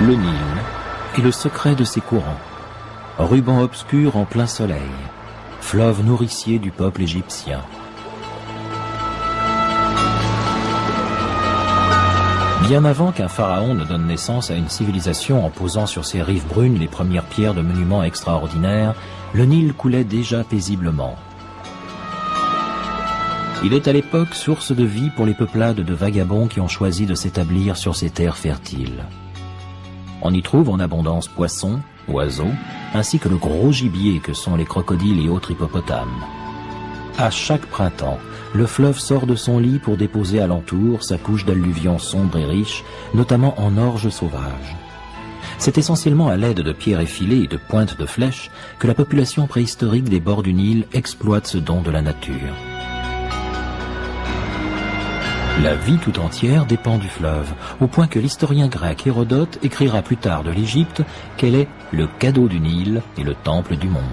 Le Nil et le secret de ses courants. Ruban obscur en plein soleil, fleuve nourricier du peuple égyptien. Bien avant qu'un pharaon ne donne naissance à une civilisation en posant sur ses rives brunes les premières pierres de monuments extraordinaires, le Nil coulait déjà paisiblement. Il est à l'époque source de vie pour les peuplades de vagabonds qui ont choisi de s'établir sur ces terres fertiles. On y trouve en abondance poissons, oiseaux, ainsi que le gros gibier que sont les crocodiles et autres hippopotames. À chaque printemps, le fleuve sort de son lit pour déposer alentour sa couche d'alluvions sombres et riches, notamment en orge sauvage. C'est essentiellement à l'aide de pierres effilées et de pointes de flèches que la population préhistorique des bords du Nil exploite ce don de la nature. La vie tout entière dépend du fleuve, au point que l'historien grec Hérodote écrira plus tard de l'Égypte qu'elle est le cadeau du Nil et le temple du monde.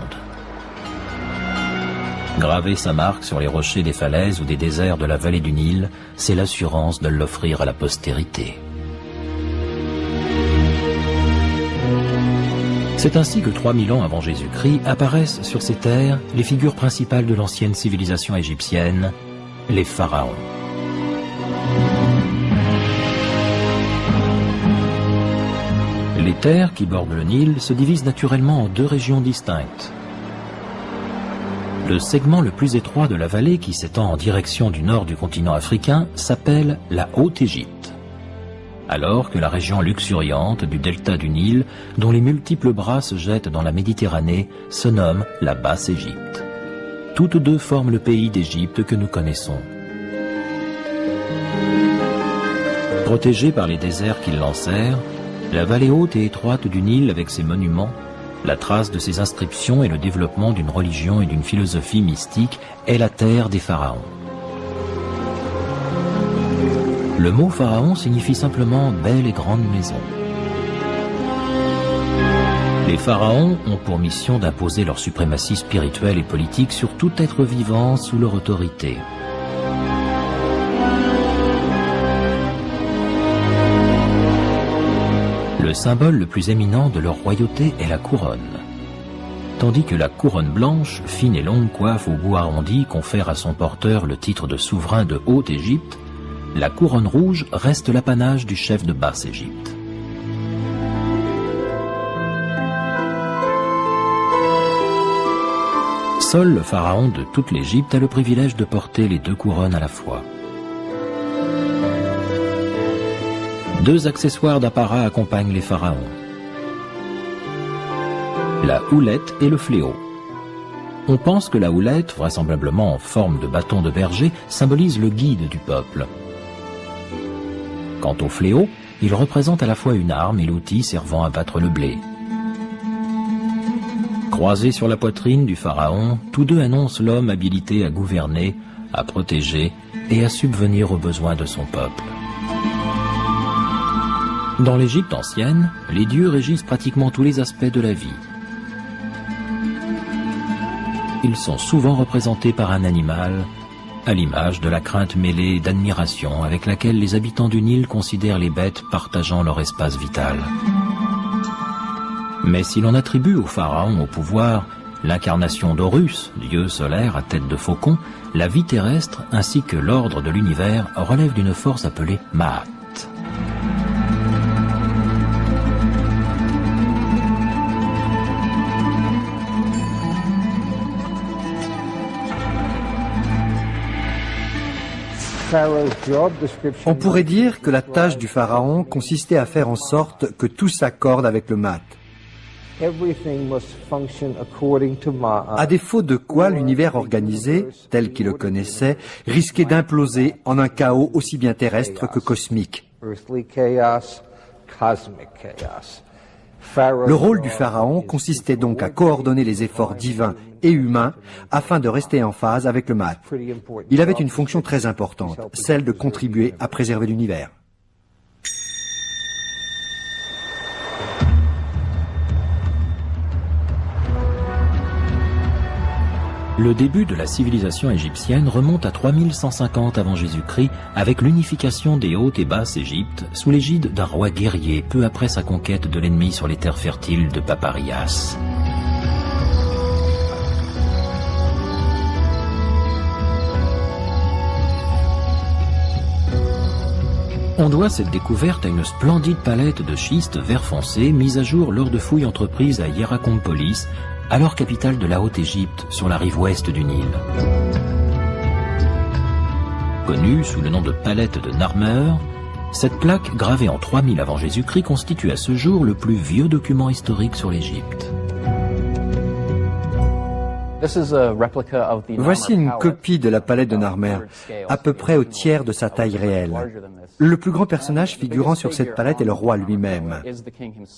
Graver sa marque sur les rochers des falaises ou des déserts de la vallée du Nil, c'est l'assurance de l'offrir à la postérité. C'est ainsi que 3000 ans avant Jésus-Christ apparaissent sur ces terres les figures principales de l'ancienne civilisation égyptienne, les pharaons. Les terres qui bordent le Nil se divisent naturellement en deux régions distinctes. Le segment le plus étroit de la vallée qui s'étend en direction du nord du continent africain s'appelle la Haute-Égypte, alors que la région luxuriante du delta du Nil, dont les multiples bras se jettent dans la Méditerranée, se nomme la Basse-Égypte. Toutes deux forment le pays d'Égypte que nous connaissons. Protégée par les déserts qui l'enserrent, la vallée haute et étroite du Nil avec ses monuments, la trace de ses inscriptions et le développement d'une religion et d'une philosophie mystique est la terre des pharaons. Le mot pharaon signifie simplement belle et grande maison. Les pharaons ont pour mission d'imposer leur suprématie spirituelle et politique sur tout être vivant sous leur autorité. Le symbole le plus éminent de leur royauté est la couronne. Tandis que la couronne blanche, fine et longue coiffe au bout arrondi confère à son porteur le titre de souverain de Haute-Égypte, la couronne rouge reste l'apanage du chef de Basse-Égypte. Seul le pharaon de toute l'Égypte a le privilège de porter les deux couronnes à la fois. Deux accessoires d'apparat accompagnent les pharaons: la houlette et le fléau. On pense que la houlette, vraisemblablement en forme de bâton de berger, symbolise le guide du peuple. Quant au fléau, il représente à la fois une arme et l'outil servant à battre le blé. Croisés sur la poitrine du pharaon, tous deux annoncent l'homme habilité à gouverner, à protéger et à subvenir aux besoins de son peuple. Dans l'Égypte ancienne, les dieux régissent pratiquement tous les aspects de la vie. Ils sont souvent représentés par un animal, à l'image de la crainte mêlée d'admiration avec laquelle les habitants du Nil considèrent les bêtes partageant leur espace vital. Mais si l'on attribue au pharaon au pouvoir l'incarnation d'Horus, dieu solaire à tête de faucon, la vie terrestre ainsi que l'ordre de l'univers relèvent d'une force appelée Ma'at. On pourrait dire que la tâche du pharaon consistait à faire en sorte que tout s'accorde avec le Ma'at. À défaut de quoi l'univers organisé, tel qu'il le connaissait, risquait d'imploser en un chaos aussi bien terrestre que cosmique. Le rôle du pharaon consistait donc à coordonner les efforts divins et humains afin de rester en phase avec le Ma'at. Il avait une fonction très importante, celle de contribuer à préserver l'univers. Le début de la civilisation égyptienne remonte à 3150 avant Jésus-Christ avec l'unification des Hautes et Basses Égyptes sous l'égide d'un roi guerrier peu après sa conquête de l'ennemi sur les terres fertiles de Paparias. On doit cette découverte à une splendide palette de schiste vert foncé mise à jour lors de fouilles entreprises à Hierakonpolis, alors capitale de la Haute-Égypte sur la rive ouest du Nil. Connue sous le nom de palette de Narmer, cette plaque gravée en 3000 avant Jésus-Christ constitue à ce jour le plus vieux document historique sur l'Égypte. Voici une copie de la palette de Narmer, à peu près au tiers de sa taille réelle. Le plus grand personnage figurant sur cette palette est le roi lui-même.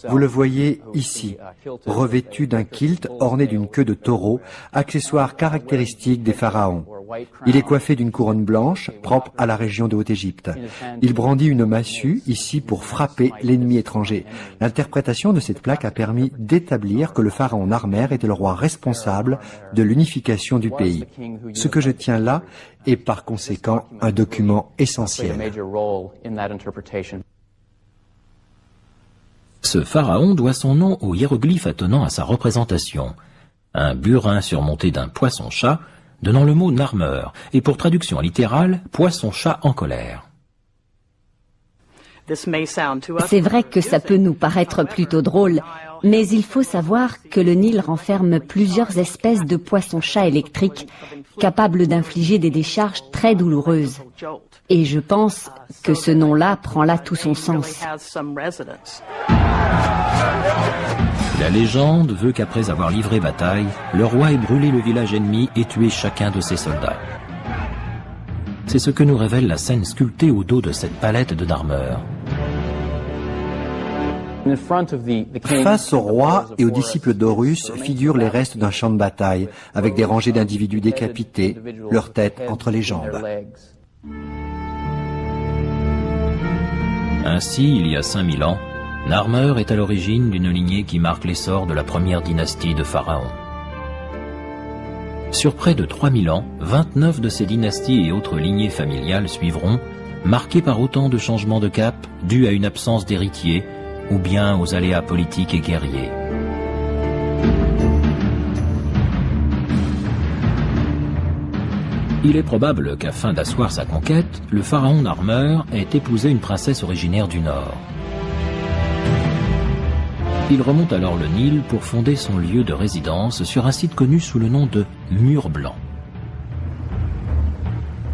Vous le voyez ici, revêtu d'un kilt orné d'une queue de taureau, accessoire caractéristique des pharaons. Il est coiffé d'une couronne blanche, propre à la région de Haute-Égypte. Il brandit une massue, ici, pour frapper l'ennemi étranger. L'interprétation de cette plaque a permis d'établir que le pharaon Narmer était le roi responsable de l'unification du pays. Ce que je tiens là est par conséquent un document essentiel. Ce pharaon doit son nom au hiéroglyphe attenant à sa représentation. Un burin surmonté d'un poisson-chat, donnant le mot Narmer, et pour traduction littérale, poisson-chat en colère. C'est vrai que ça peut nous paraître plutôt drôle, mais il faut savoir que le Nil renferme plusieurs espèces de poissons-chats électriques capables d'infliger des décharges très douloureuses. Et je pense que ce nom-là prend là tout son sens. La légende veut qu'après avoir livré bataille, le roi ait brûlé le village ennemi et tué chacun de ses soldats. C'est ce que nous révèle la scène sculptée au dos de cette palette de Narmer. Face au roi et aux disciples d'Horus figurent les restes d'un champ de bataille, avec des rangées d'individus décapités, leurs têtes entre les jambes. Ainsi, il y a 5000 ans, Narmer est à l'origine d'une lignée qui marque l'essor de la première dynastie de pharaons. Sur près de 3000 ans, 29 de ces dynasties et autres lignées familiales suivront, marquées par autant de changements de cap dus à une absence d'héritiers ou bien aux aléas politiques et guerriers. Il est probable qu'afin d'asseoir sa conquête, le pharaon Narmer ait épousé une princesse originaire du Nord. Il remonte alors le Nil pour fonder son lieu de résidence sur un site connu sous le nom de Mur Blanc.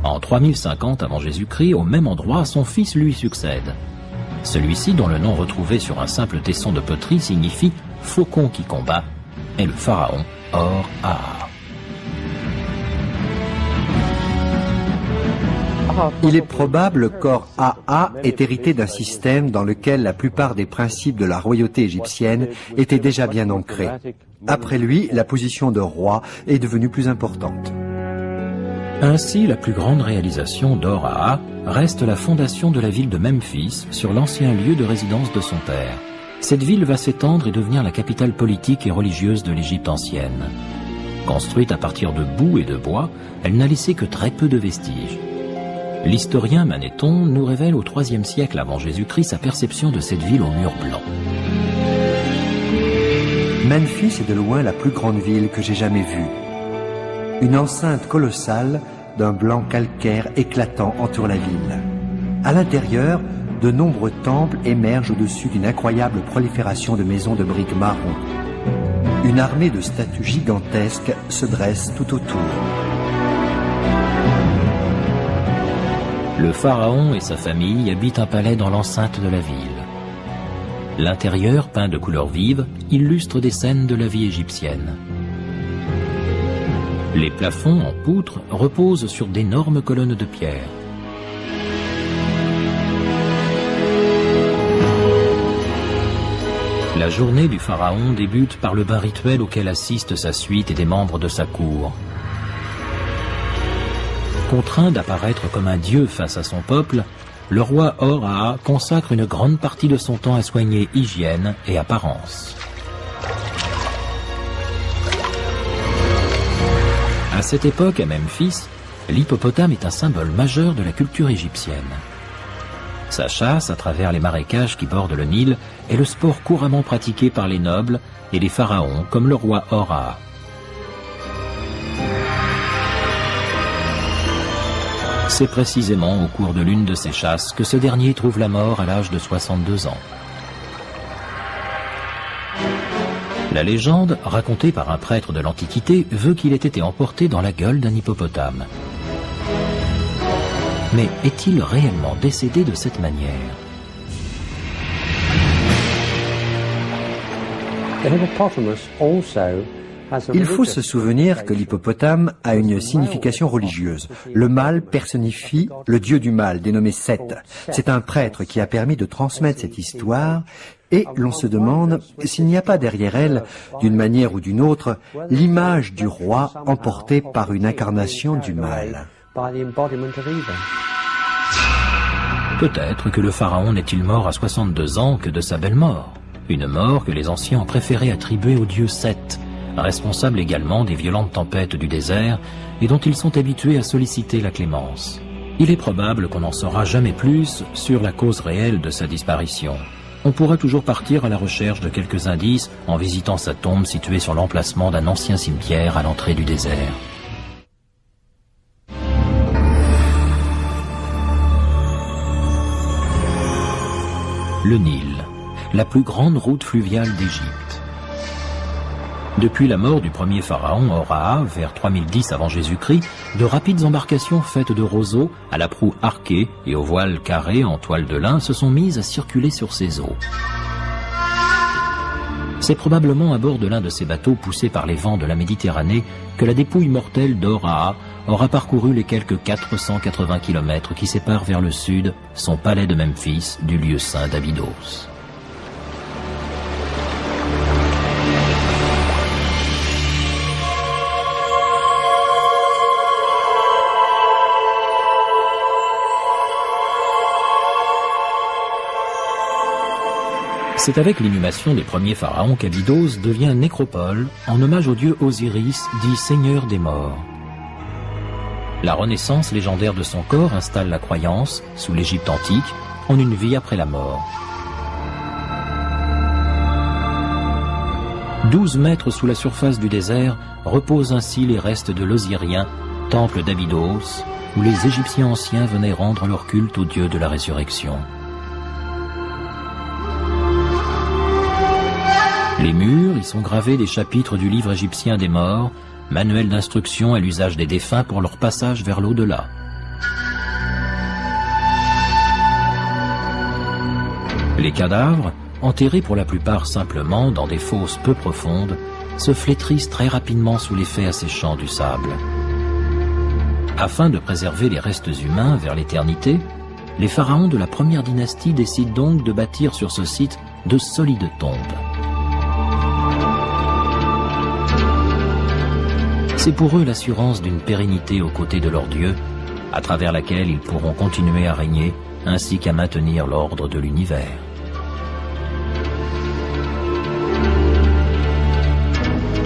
En 3050 avant Jésus-Christ, au même endroit, son fils lui succède. Celui-ci, dont le nom retrouvé sur un simple tesson de poterie signifie « faucon qui combat », est le pharaon Or-Aa. Il est probable qu'Or-Aa ait hérité d'un système dans lequel la plupart des principes de la royauté égyptienne étaient déjà bien ancrés. Après lui, la position de roi est devenue plus importante. Ainsi, la plus grande réalisation d'Or-Aa reste la fondation de la ville de Memphis sur l'ancien lieu de résidence de son père. Cette ville va s'étendre et devenir la capitale politique et religieuse de l'Égypte ancienne. Construite à partir de boue et de bois, elle n'a laissé que très peu de vestiges. L'historien Manéthon nous révèle au IIIe siècle avant Jésus-Christ sa perception de cette ville au mur blanc. Memphis est de loin la plus grande ville que j'ai jamais vue. Une enceinte colossale d'un blanc calcaire éclatant entoure la ville. À l'intérieur, de nombreux temples émergent au-dessus d'une incroyable prolifération de maisons de briques marron. Une armée de statues gigantesques se dresse tout autour. Le pharaon et sa famille habitent un palais dans l'enceinte de la ville. L'intérieur, peint de couleurs vives, illustre des scènes de la vie égyptienne. Les plafonds en poutre reposent sur d'énormes colonnes de pierre. La journée du pharaon débute par le bain rituel auquel assiste sa suite et des membres de sa cour. Contraint d'apparaître comme un dieu face à son peuple, le roi Or-Aa consacre une grande partie de son temps à soigner hygiène et apparence. À cette époque, à Memphis, l'hippopotame est un symbole majeur de la culture égyptienne. Sa chasse à travers les marécages qui bordent le Nil est le sport couramment pratiqué par les nobles et les pharaons comme le roi Hora. C'est précisément au cours de l'une de ces chasses que ce dernier trouve la mort à l'âge de 62 ans. La légende, racontée par un prêtre de l'Antiquité, veut qu'il ait été emporté dans la gueule d'un hippopotame. Mais est-il réellement décédé de cette manière? Il faut se souvenir que l'hippopotame a une signification religieuse. Le mâle personnifie le dieu du mal, dénommé Seth. C'est un prêtre qui a permis de transmettre cette histoire et l'on se demande s'il n'y a pas derrière elle, d'une manière ou d'une autre, l'image du roi emporté par une incarnation du mal. Peut-être que le pharaon n'est-il mort à 62 ans que de sa belle mort. Une mort que les anciens ont préféré attribuer au dieu Seth, responsable également des violentes tempêtes du désert et dont ils sont habitués à solliciter la clémence. Il est probable qu'on n'en saura jamais plus sur la cause réelle de sa disparition. On pourra toujours partir à la recherche de quelques indices en visitant sa tombe située sur l'emplacement d'un ancien cimetière à l'entrée du désert. Le Nil, la plus grande route fluviale d'Égypte. Depuis la mort du premier pharaon Hora, vers 3010 avant Jésus-Christ, de rapides embarcations faites de roseaux, à la proue arquée et au voile carré en toile de lin se sont mises à circuler sur ces eaux. C'est probablement à bord de l'un de ces bateaux poussés par les vents de la Méditerranée que la dépouille mortelle d'Hora aura parcouru les quelques 480 km qui séparent vers le sud son palais de Memphis du lieu saint d'Abydos. C'est avec l'inhumation des premiers pharaons qu'Abydos devient nécropole en hommage au dieu Osiris, dit seigneur des morts. La renaissance légendaire de son corps installe la croyance, sous l'Égypte antique, en une vie après la mort. 12 mètres sous la surface du désert reposent ainsi les restes de l'Osirien, temple d'Abydos, où les Égyptiens anciens venaient rendre leur culte au dieu de la résurrection. Les murs y sont gravés des chapitres du livre égyptien des morts, manuel d'instruction à l'usage des défunts pour leur passage vers l'au-delà. Les cadavres, enterrés pour la plupart simplement dans des fosses peu profondes, se flétrissent très rapidement sous l'effet asséchant du sable. Afin de préserver les restes humains vers l'éternité, les pharaons de la première dynastie décident donc de bâtir sur ce site de solides tombes. C'est pour eux l'assurance d'une pérennité aux côtés de leur Dieu, à travers laquelle ils pourront continuer à régner, ainsi qu'à maintenir l'ordre de l'univers.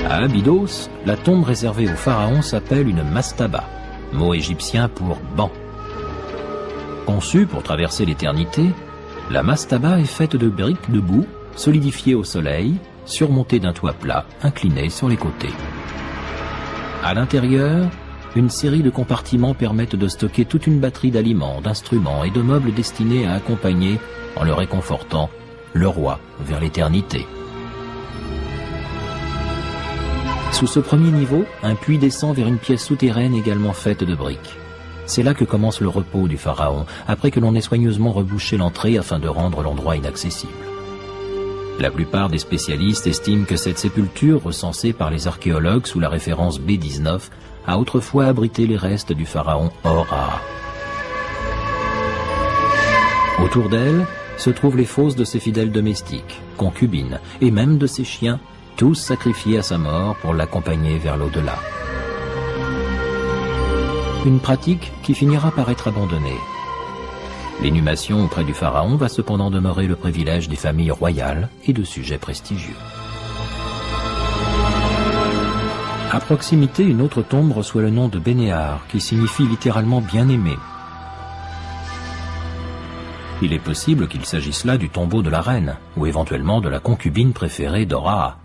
À Abydos, la tombe réservée aux pharaons s'appelle une mastaba, mot égyptien pour banc. Conçue pour traverser l'éternité, la mastaba est faite de briques de boue, solidifiées au soleil, surmontées d'un toit plat, incliné sur les côtés. À l'intérieur, une série de compartiments permettent de stocker toute une batterie d'aliments, d'instruments et de meubles destinés à accompagner, en le réconfortant, le roi vers l'éternité. Sous ce premier niveau, un puits descend vers une pièce souterraine également faite de briques. C'est là que commence le repos du pharaon, après que l'on ait soigneusement rebouché l'entrée afin de rendre l'endroit inaccessible. La plupart des spécialistes estiment que cette sépulture, recensée par les archéologues sous la référence B19, a autrefois abrité les restes du pharaon Hora. Autour d'elle se trouvent les fosses de ses fidèles domestiques, concubines, et même de ses chiens, tous sacrifiés à sa mort pour l'accompagner vers l'au-delà. Une pratique qui finira par être abandonnée. L'inhumation auprès du pharaon va cependant demeurer le privilège des familles royales et de sujets prestigieux. À proximité, une autre tombe reçoit le nom de Bénéar, qui signifie littéralement bien-aimé. Il est possible qu'il s'agisse là du tombeau de la reine, ou éventuellement de la concubine préférée d'Ora.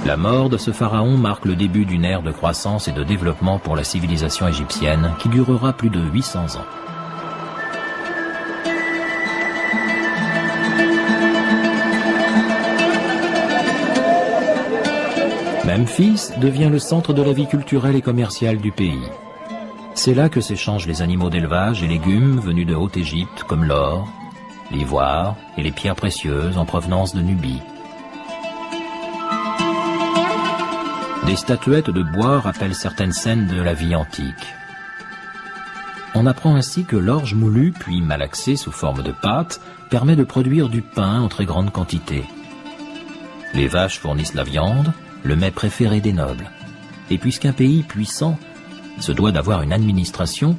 La mort de ce pharaon marque le début d'une ère de croissance et de développement pour la civilisation égyptienne qui durera plus de 800 ans. Memphis devient le centre de la vie culturelle et commerciale du pays. C'est là que s'échangent les animaux d'élevage et légumes venus de Haute-Égypte comme l'or, l'ivoire et les pierres précieuses en provenance de Nubie. Des statuettes de bois rappellent certaines scènes de la vie antique. On apprend ainsi que l'orge moulue puis malaxée sous forme de pâte permet de produire du pain en très grande quantité. Les vaches fournissent la viande, le mets préféré des nobles. Et puisqu'un pays puissant se doit d'avoir une administration,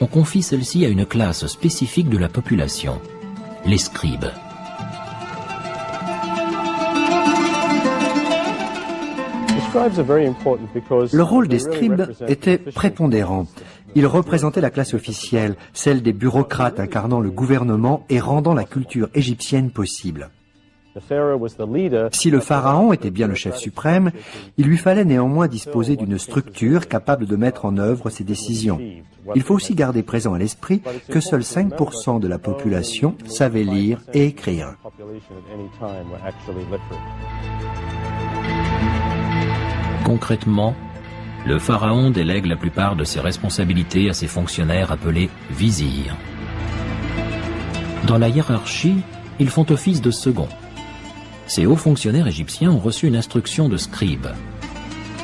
on confie celle-ci à une classe spécifique de la population, les scribes. Le rôle des scribes était prépondérant. Ils représentaient la classe officielle, celle des bureaucrates incarnant le gouvernement et rendant la culture égyptienne possible. Si le pharaon était bien le chef suprême, il lui fallait néanmoins disposer d'une structure capable de mettre en œuvre ses décisions. Il faut aussi garder présent à l'esprit que seuls 5% de la population savaient lire et écrire. Concrètement, le pharaon délègue la plupart de ses responsabilités à ses fonctionnaires appelés vizirs. Dans la hiérarchie, ils font office de second. Ces hauts fonctionnaires égyptiens ont reçu une instruction de scribe.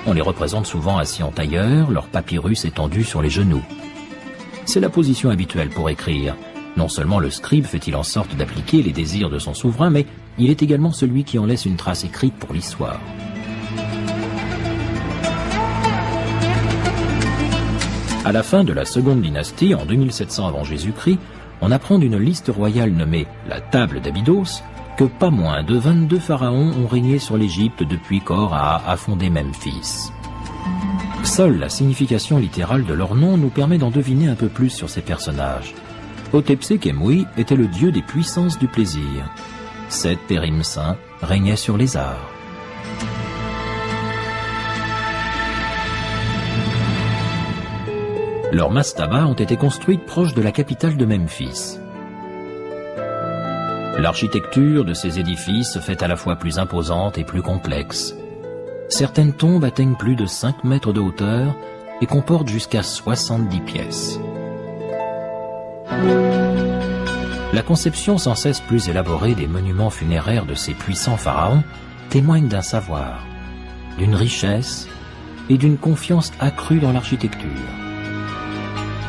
On les représente souvent assis en tailleur, leur papyrus étendu sur les genoux. C'est la position habituelle pour écrire. Non seulement le scribe fait-il en sorte d'appliquer les désirs de son souverain, mais il est également celui qui en laisse une trace écrite pour l'histoire. À la fin de la seconde dynastie, en 2700 avant Jésus-Christ, on apprend d'une liste royale nommée la Table d'Abydos que pas moins de 22 pharaons ont régné sur l'Égypte depuis qu'Ora a fondé Memphis. Seule la signification littérale de leur nom nous permet d'en deviner un peu plus sur ces personnages. Hotepsé-Khémoui était le dieu des puissances du plaisir. Seth-Périm-Saint régnait sur les arts. Leurs mastabas ont été construites proches de la capitale de Memphis. L'architecture de ces édifices se fait à la fois plus imposante et plus complexe. Certaines tombes atteignent plus de 5 mètres de hauteur et comportent jusqu'à 70 pièces. La conception sans cesse plus élaborée des monuments funéraires de ces puissants pharaons témoigne d'un savoir, d'une richesse et d'une confiance accrue dans l'architecture.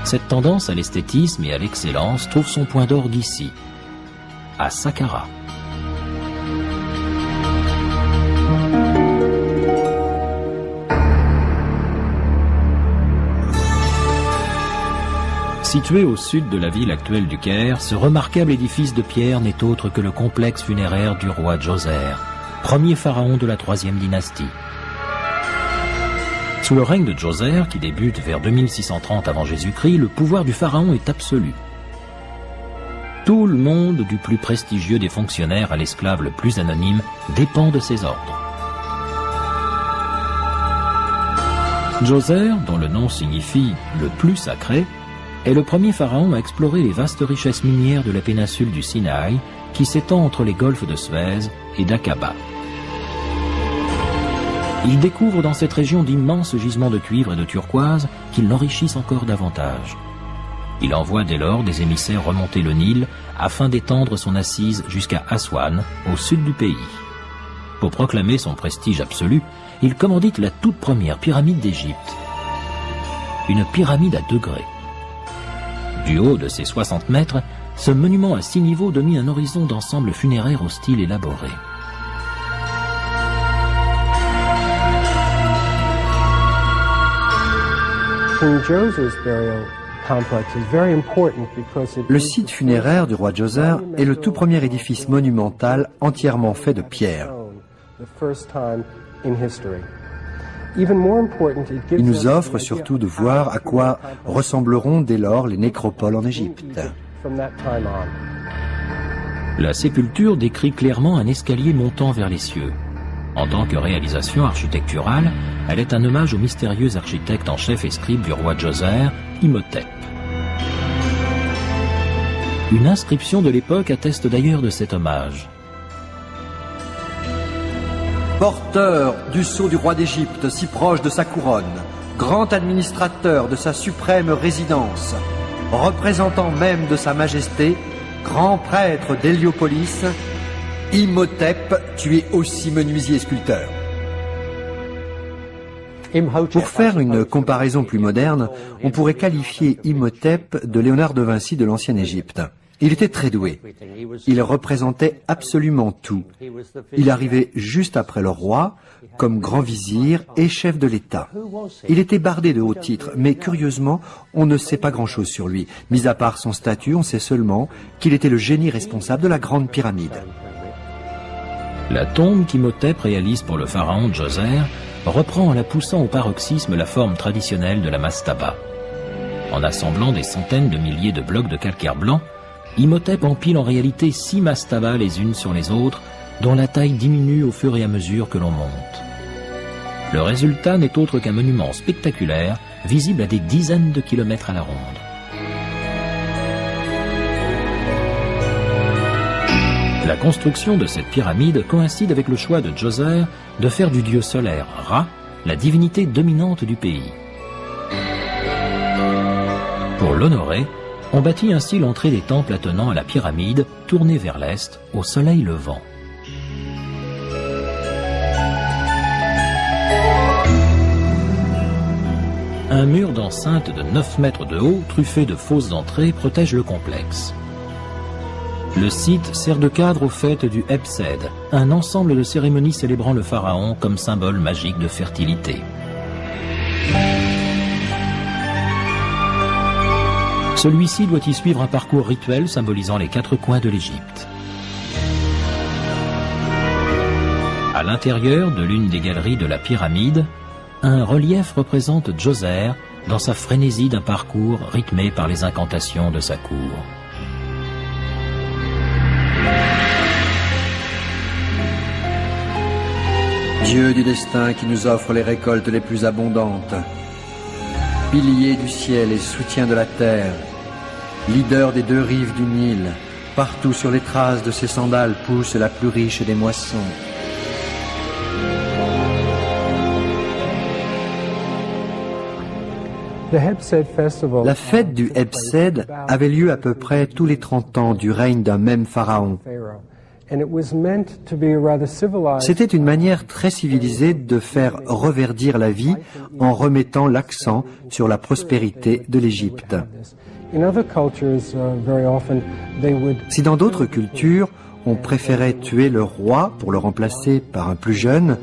Cette tendance à l'esthétisme et à l'excellence trouve son point d'orgue ici, à Saqqara. Situé au sud de la ville actuelle du Caire, ce remarquable édifice de pierre n'est autre que le complexe funéraire du roi Djoser, premier pharaon de la 3e dynastie. Sous le règne de Djoser, qui débute vers 2630 avant Jésus-Christ, le pouvoir du pharaon est absolu. Tout le monde, du plus prestigieux des fonctionnaires à l'esclave le plus anonyme, dépend de ses ordres. Djoser, dont le nom signifie « le plus sacré », est le premier pharaon à explorer les vastes richesses minières de la péninsule du Sinaï, qui s'étend entre les golfes de Suez et d'Aqaba. Il découvre dans cette région d'immenses gisements de cuivre et de turquoise qui l'enrichissent encore davantage. Il envoie dès lors des émissaires remonter le Nil afin d'étendre son assise jusqu'à Aswan, au sud du pays. Pour proclamer son prestige absolu, il commandite la toute première pyramide d'Égypte. Une pyramide à degrés. Du haut de ses 60 mètres, ce monument à 6 niveaux domine un horizon d'ensemble funéraire au style élaboré. Le site funéraire du roi Djoser est le tout premier édifice monumental entièrement fait de pierre. Il nous offre surtout de voir à quoi ressembleront dès lors les nécropoles en Égypte. La sépulture décrit clairement un escalier montant vers les cieux. En tant que réalisation architecturale, elle est un hommage au mystérieux architecte en chef et scribe du roi Djoser, Imhotep. Une inscription de l'époque atteste d'ailleurs de cet hommage. Porteur du sceau du roi d'Égypte, si proche de sa couronne, grand administrateur de sa suprême résidence, représentant même de sa majesté, grand prêtre d'Héliopolis, Imhotep, tu es aussi menuisier et sculpteur. Pour faire une comparaison plus moderne, on pourrait qualifier Imhotep de Léonard de Vinci de l'ancienne Égypte. Il était très doué. Il représentait absolument tout. Il arrivait juste après le roi, comme grand vizir et chef de l'État. Il était bardé de hauts titres, mais curieusement, on ne sait pas grand-chose sur lui. Mis à part son statut, on sait seulement qu'il était le génie responsable de la Grande Pyramide. La tombe qu'Imhotep réalise pour le pharaon Djoser reprend en la poussant au paroxysme la forme traditionnelle de la mastaba. En assemblant des centaines de milliers de blocs de calcaire blanc, Imhotep empile en réalité 6 mastabas les unes sur les autres, dont la taille diminue au fur et à mesure que l'on monte. Le résultat n'est autre qu'un monument spectaculaire, visible à des dizaines de kilomètres à la ronde. La construction de cette pyramide coïncide avec le choix de Djoser de faire du dieu solaire Ra la divinité dominante du pays. Pour l'honorer, on bâtit ainsi l'entrée des temples attenant à la pyramide, tournée vers l'est, au soleil levant. Un mur d'enceinte de 9 mètres de haut, truffé de fausses entrées, protège le complexe. Le site sert de cadre aux fêtes du Hebsed, un ensemble de cérémonies célébrant le pharaon comme symbole magique de fertilité. Celui-ci doit y suivre un parcours rituel symbolisant les 4 coins de l'Égypte. À l'intérieur de l'une des galeries de la pyramide, un relief représente Djoser dans sa frénésie d'un parcours rythmé par les incantations de sa cour. Dieu du destin qui nous offre les récoltes les plus abondantes, pilier du ciel et soutien de la terre, leader des 2 rives du Nil, partout sur les traces de ses sandales pousse la plus riche des moissons. La fête du Hebsed avait lieu à peu près tous les 30 ans du règne d'un même pharaon. C'était une manière très civilisée de faire reverdir la vie en remettant l'accent sur la prospérité de l'Égypte. Si dans d'autres cultures, on préférait tuer le roi pour le remplacer par un plus jeune,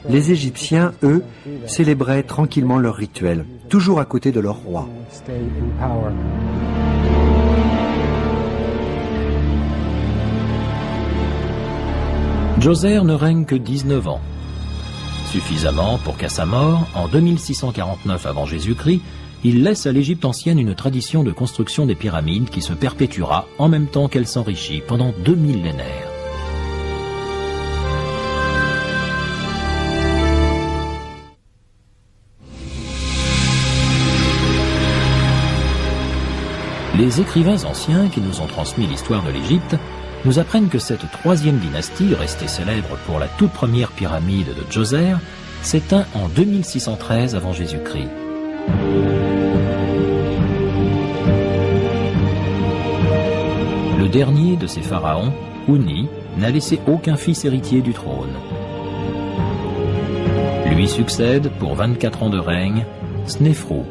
les Égyptiens, eux, célébraient tranquillement leur rituel, toujours à côté de leur roi. Djoser ne règne que 19 ans. Suffisamment pour qu'à sa mort, en 2649 avant Jésus-Christ, il laisse à l'Égypte ancienne une tradition de construction des pyramides qui se perpétuera en même temps qu'elle s'enrichit pendant 2 millénaires. Les écrivains anciens qui nous ont transmis l'histoire de l'Égypte nous apprennent que cette 3e dynastie, restée célèbre pour la toute première pyramide de Djoser, s'éteint en 2613 avant Jésus-Christ. Le dernier de ces pharaons, Houni, n'a laissé aucun fils héritier du trône. Lui succède, pour 24 ans de règne, Snéfrou,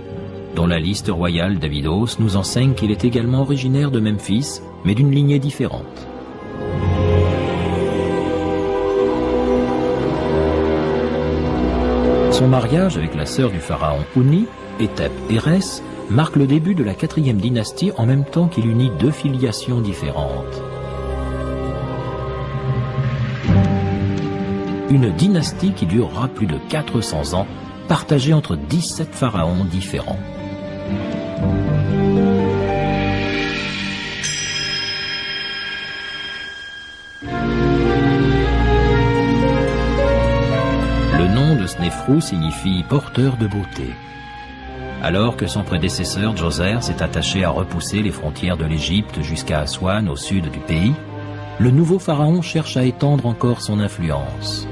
dont la liste royale d'Abydos nous enseigne qu'il est également originaire de Memphis, mais d'une lignée différente. Son mariage avec la sœur du pharaon Houni, Hétep-Hérès, marque le début de la 4e dynastie en même temps qu'il unit 2 filiations différentes. Une dynastie qui durera plus de 400 ans, partagée entre 17 pharaons différents. Le nom de Snéfrou signifie « porteur de beauté ». Alors que son prédécesseur Djoser s'est attaché à repousser les frontières de l'Égypte jusqu'à Aswan au sud du pays, le nouveau pharaon cherche à étendre encore son influence.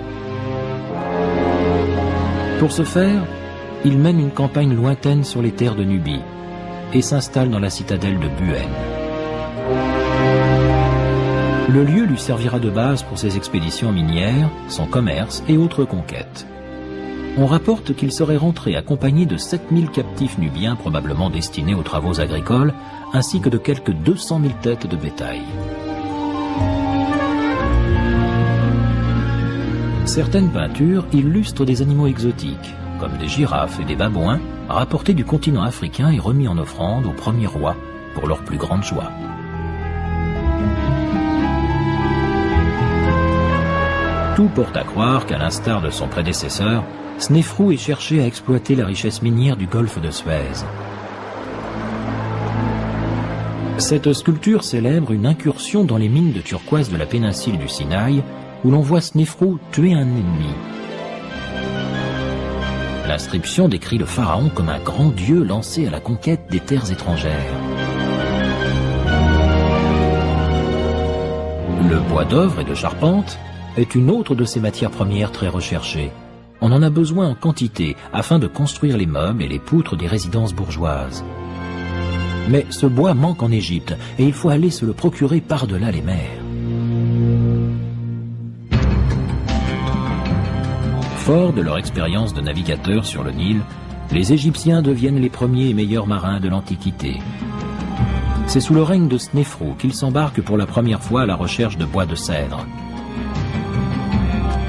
Pour ce faire, il mène une campagne lointaine sur les terres de Nubie et s'installe dans la citadelle de Buen. Le lieu lui servira de base pour ses expéditions minières, son commerce et autres conquêtes. On rapporte qu'il serait rentré accompagné de 7000 captifs nubiens probablement destinés aux travaux agricoles, ainsi que de quelques 200 000 têtes de bétail. Certaines peintures illustrent des animaux exotiques, comme des girafes et des babouins, rapportés du continent africain et remis en offrande aux premiers rois pour leur plus grande joie. Tout porte à croire qu'à l'instar de son prédécesseur, Snéfrou ait cherché à exploiter la richesse minière du golfe de Suez. Cette sculpture célèbre une incursion dans les mines de turquoise de la péninsule du Sinaï, où l'on voit Snéfrou tuer un ennemi. L'inscription décrit le pharaon comme un grand dieu lancé à la conquête des terres étrangères. Le bois d'œuvre et de charpente est une autre de ces matières premières très recherchées. On en a besoin en quantité afin de construire les meubles et les poutres des résidences bourgeoises. Mais ce bois manque en Égypte et il faut aller se le procurer par-delà les mers. Forts de leur expérience de navigateurs sur le Nil, les Égyptiens deviennent les premiers et meilleurs marins de l'Antiquité. C'est sous le règne de Snéfrou qu'ils s'embarquent pour la première fois à la recherche de bois de cèdre.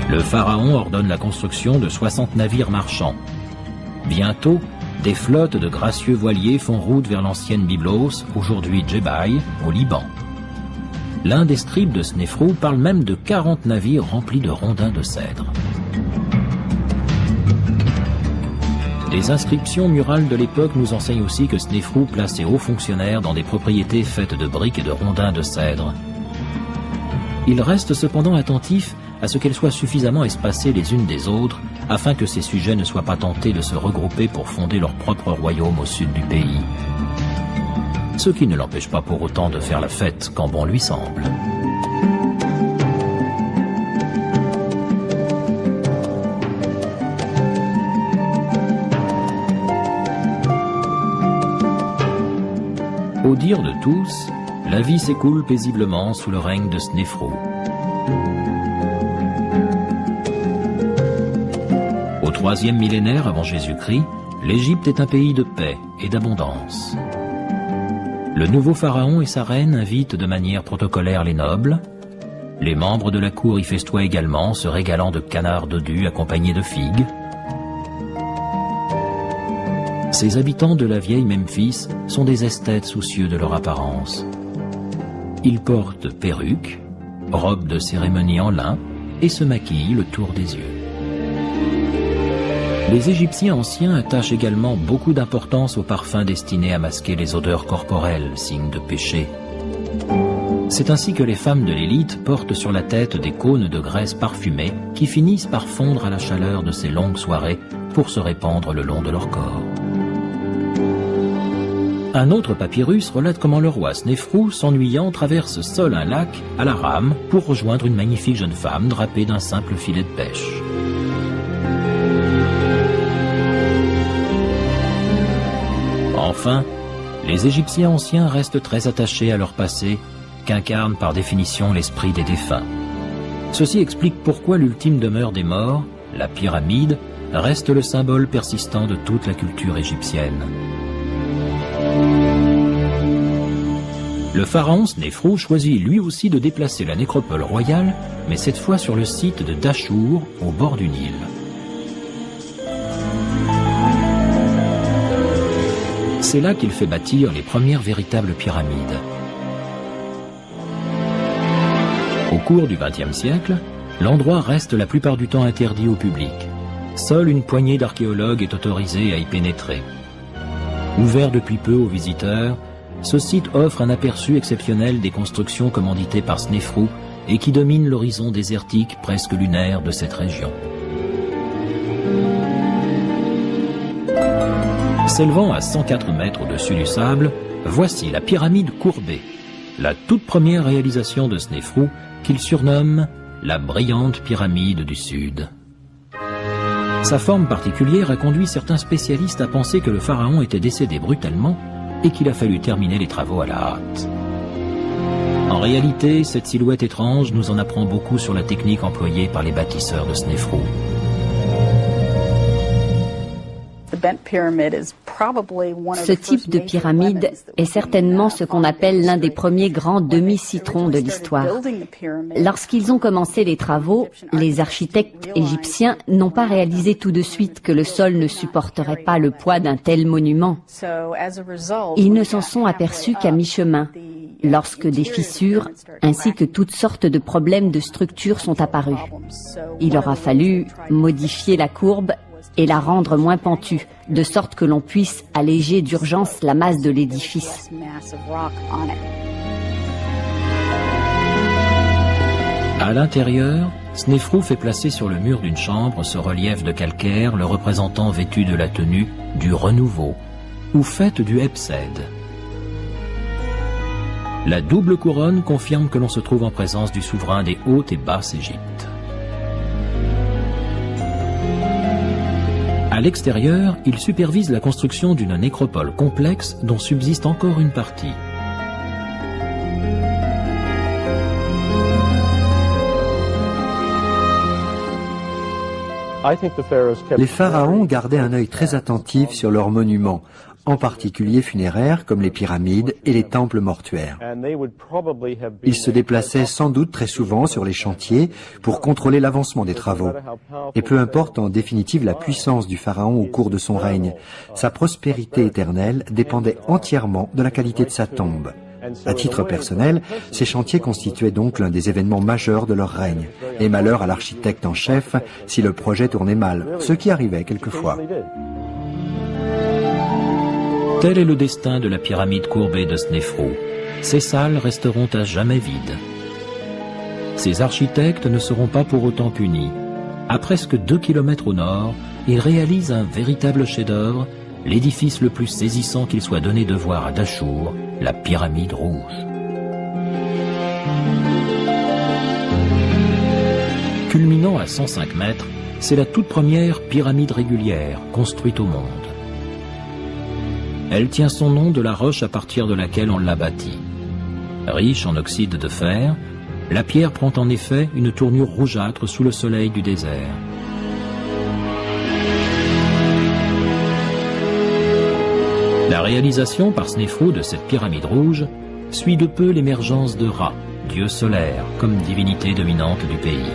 Le pharaon ordonne la construction de 60 navires marchands. Bientôt, des flottes de gracieux voiliers font route vers l'ancienne Byblos, aujourd'hui Djebaï, au Liban. L'un des scribes de Snéfrou parle même de 40 navires remplis de rondins de cèdre. Les inscriptions murales de l'époque nous enseignent aussi que Snéfrou place ses hauts fonctionnaires dans des propriétés faites de briques et de rondins de cèdre. Il reste cependant attentif à ce qu'elles soient suffisamment espacées les unes des autres afin que ses sujets ne soient pas tentés de se regrouper pour fonder leur propre royaume au sud du pays. Ce qui ne l'empêche pas pour autant de faire la fête quand bon lui semble. Au dire de tous, la vie s'écoule paisiblement sous le règne de Snéfrou. Au troisième millénaire avant Jésus-Christ, l'Égypte est un pays de paix et d'abondance. Le nouveau pharaon et sa reine invitent de manière protocolaire les nobles. Les membres de la cour y festoient également, se régalant de canards dodus accompagnés de figues. Ces habitants de la vieille Memphis sont des esthètes soucieux de leur apparence. Ils portent perruques, robes de cérémonie en lin et se maquillent le tour des yeux. Les Égyptiens anciens attachent également beaucoup d'importance aux parfums destinés à masquer les odeurs corporelles, signe de péché. C'est ainsi que les femmes de l'élite portent sur la tête des cônes de graisse parfumée qui finissent par fondre à la chaleur de ces longues soirées pour se répandre le long de leur corps. Un autre papyrus relate comment le roi Snéfrou, s'ennuyant, traverse seul un lac à la rame pour rejoindre une magnifique jeune femme drapée d'un simple filet de pêche. Enfin, les Égyptiens anciens restent très attachés à leur passé, qu'incarne par définition l'esprit des défunts. Ceci explique pourquoi l'ultime demeure des morts, la pyramide, reste le symbole persistant de toute la culture égyptienne. Le pharaon Snéfrou choisit lui aussi de déplacer la nécropole royale, mais cette fois sur le site de Dachour, au bord du Nil. C'est là qu'il fait bâtir les premières véritables pyramides. Au cours du XXe siècle, L'endroit reste la plupart du temps interdit au public. Seule une poignée d'archéologues est autorisée à y pénétrer. Ouvert depuis peu aux visiteurs, ce site offre un aperçu exceptionnel des constructions commanditées par Snéfrou et qui domine l'horizon désertique presque lunaire de cette région. S'élevant à 104 mètres au-dessus du sable, voici la pyramide courbée, la toute première réalisation de Snéfrou qu'il surnomme la brillante pyramide du Sud. Sa forme particulière a conduit certains spécialistes à penser que le pharaon était décédé brutalement et qu'il a fallu terminer les travaux à la hâte. En réalité, cette silhouette étrange nous en apprend beaucoup sur la technique employée par les bâtisseurs de Snéfrou. Ce type de pyramide est certainement ce qu'on appelle l'un des premiers grands demi-citrons de l'histoire. Lorsqu'ils ont commencé les travaux, les architectes égyptiens n'ont pas réalisé tout de suite que le sol ne supporterait pas le poids d'un tel monument. Ils ne s'en sont aperçus qu'à mi-chemin, lorsque des fissures ainsi que toutes sortes de problèmes de structure sont apparus. Il aura fallu modifier la courbe et la rendre moins pentue, de sorte que l'on puisse alléger d'urgence la masse de l'édifice. À l'intérieur, Snéfrou fait placer sur le mur d'une chambre ce relief de calcaire le représentant vêtu de la tenue du renouveau, ou fête du Hebsed. La double couronne confirme que l'on se trouve en présence du souverain des Hautes et Basses Égyptes. À l'extérieur, il supervise la construction d'une nécropole complexe dont subsiste encore une partie. Les pharaons gardaient un œil très attentif sur leurs monuments, en particulier funéraires comme les pyramides et les temples mortuaires. Ils se déplaçaient sans doute très souvent sur les chantiers pour contrôler l'avancement des travaux. Et peu importe en définitive la puissance du pharaon au cours de son règne, sa prospérité éternelle dépendait entièrement de la qualité de sa tombe. À titre personnel, ces chantiers constituaient donc l'un des événements majeurs de leur règne. Et malheur à l'architecte en chef si le projet tournait mal, ce qui arrivait quelquefois. Tel est le destin de la pyramide courbée de Snéfrou. Ces salles resteront à jamais vides. Ces architectes ne seront pas pour autant punis. À presque 2 kilomètres au nord, ils réalisent un véritable chef-d'œuvre, l'édifice le plus saisissant qu'il soit donné de voir à Dachour, la pyramide rouge. Culminant à 105 mètres, c'est la toute première pyramide régulière construite au monde. Elle tient son nom de la roche à partir de laquelle on l'a bâtie. Riche en oxyde de fer, la pierre prend en effet une tournure rougeâtre sous le soleil du désert. La réalisation par Snéfrou de cette pyramide rouge suit de peu l'émergence de Ra, dieu solaire, comme divinité dominante du pays.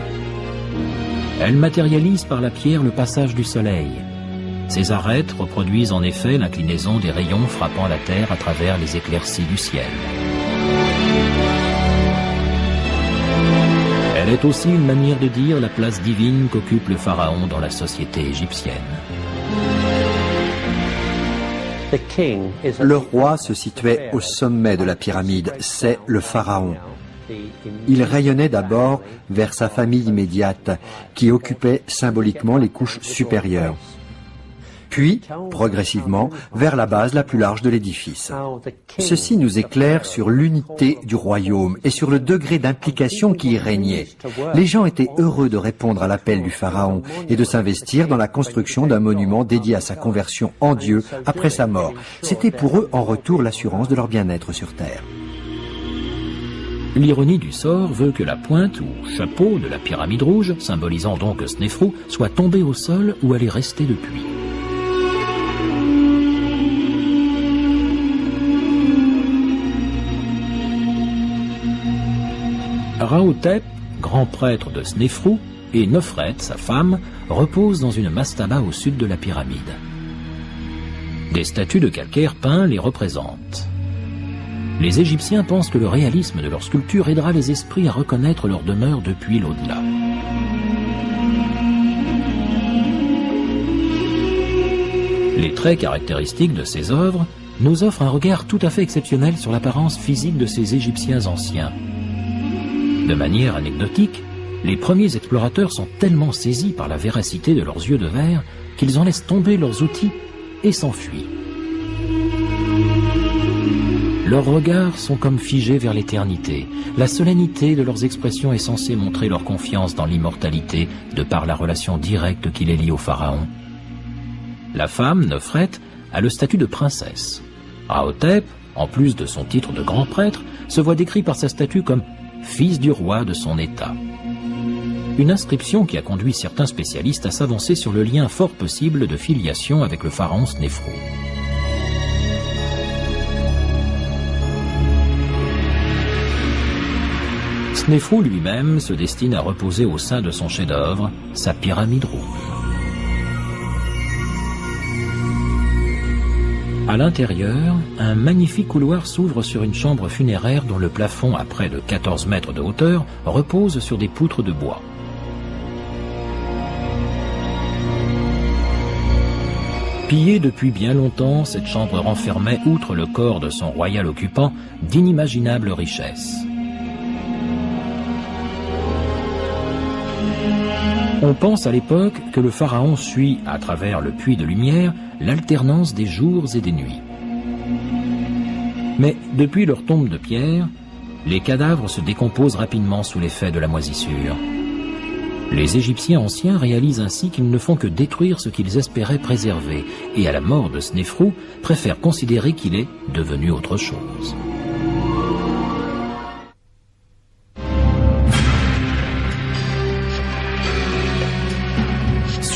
Elle matérialise par la pierre le passage du soleil. Ces arêtes reproduisent en effet l'inclinaison des rayons frappant la terre à travers les éclaircies du ciel. Elle est aussi une manière de dire la place divine qu'occupe le pharaon dans la société égyptienne. Le roi se situait au sommet de la pyramide, c'est le pharaon. Il rayonnait d'abord vers sa famille immédiate, qui occupait symboliquement les couches supérieures. Puis, progressivement, vers la base la plus large de l'édifice. Ceci nous éclaire sur l'unité du royaume et sur le degré d'implication qui y régnait. Les gens étaient heureux de répondre à l'appel du pharaon et de s'investir dans la construction d'un monument dédié à sa conversion en Dieu après sa mort. C'était pour eux en retour l'assurance de leur bien-être sur terre. L'ironie du sort veut que la pointe ou chapeau de la pyramide rouge, symbolisant donc Snéfrou, soit tombée au sol où elle est restée depuis. Rahotep, grand prêtre de Snéfrou, et Nofret, sa femme, reposent dans une mastaba au sud de la pyramide. Des statues de calcaire peint les représentent. Les Égyptiens pensent que le réalisme de leur sculpture aidera les esprits à reconnaître leur demeure depuis l'au-delà. Les traits caractéristiques de ces œuvres nous offrent un regard tout à fait exceptionnel sur l'apparence physique de ces Égyptiens anciens. De manière anecdotique, les premiers explorateurs sont tellement saisis par la véracité de leurs yeux de verre qu'ils en laissent tomber leurs outils et s'enfuient. Leurs regards sont comme figés vers l'éternité. La solennité de leurs expressions est censée montrer leur confiance dans l'immortalité de par la relation directe qui les lie au pharaon. La femme, Nofret, a le statut de princesse. Rahotep, en plus de son titre de grand prêtre, se voit décrit par sa statue comme fils du roi de son État. Une inscription qui a conduit certains spécialistes à s'avancer sur le lien fort possible de filiation avec le pharaon Snéfrou. Snéfrou lui-même se destine à reposer au sein de son chef-d'œuvre, sa pyramide rouge. À l'intérieur, un magnifique couloir s'ouvre sur une chambre funéraire dont le plafond, à près de 14 mètres de hauteur, repose sur des poutres de bois. Pillée depuis bien longtemps, cette chambre renfermait, outre le corps de son royal occupant, d'inimaginables richesses. On pense à l'époque que le pharaon suit, à travers le puits de lumière, l'alternance des jours et des nuits. Mais depuis leur tombe de pierre, les cadavres se décomposent rapidement sous l'effet de la moisissure. Les Égyptiens anciens réalisent ainsi qu'ils ne font que détruire ce qu'ils espéraient préserver, et à la mort de Snéfrou, préfèrent considérer qu'il est devenu autre chose.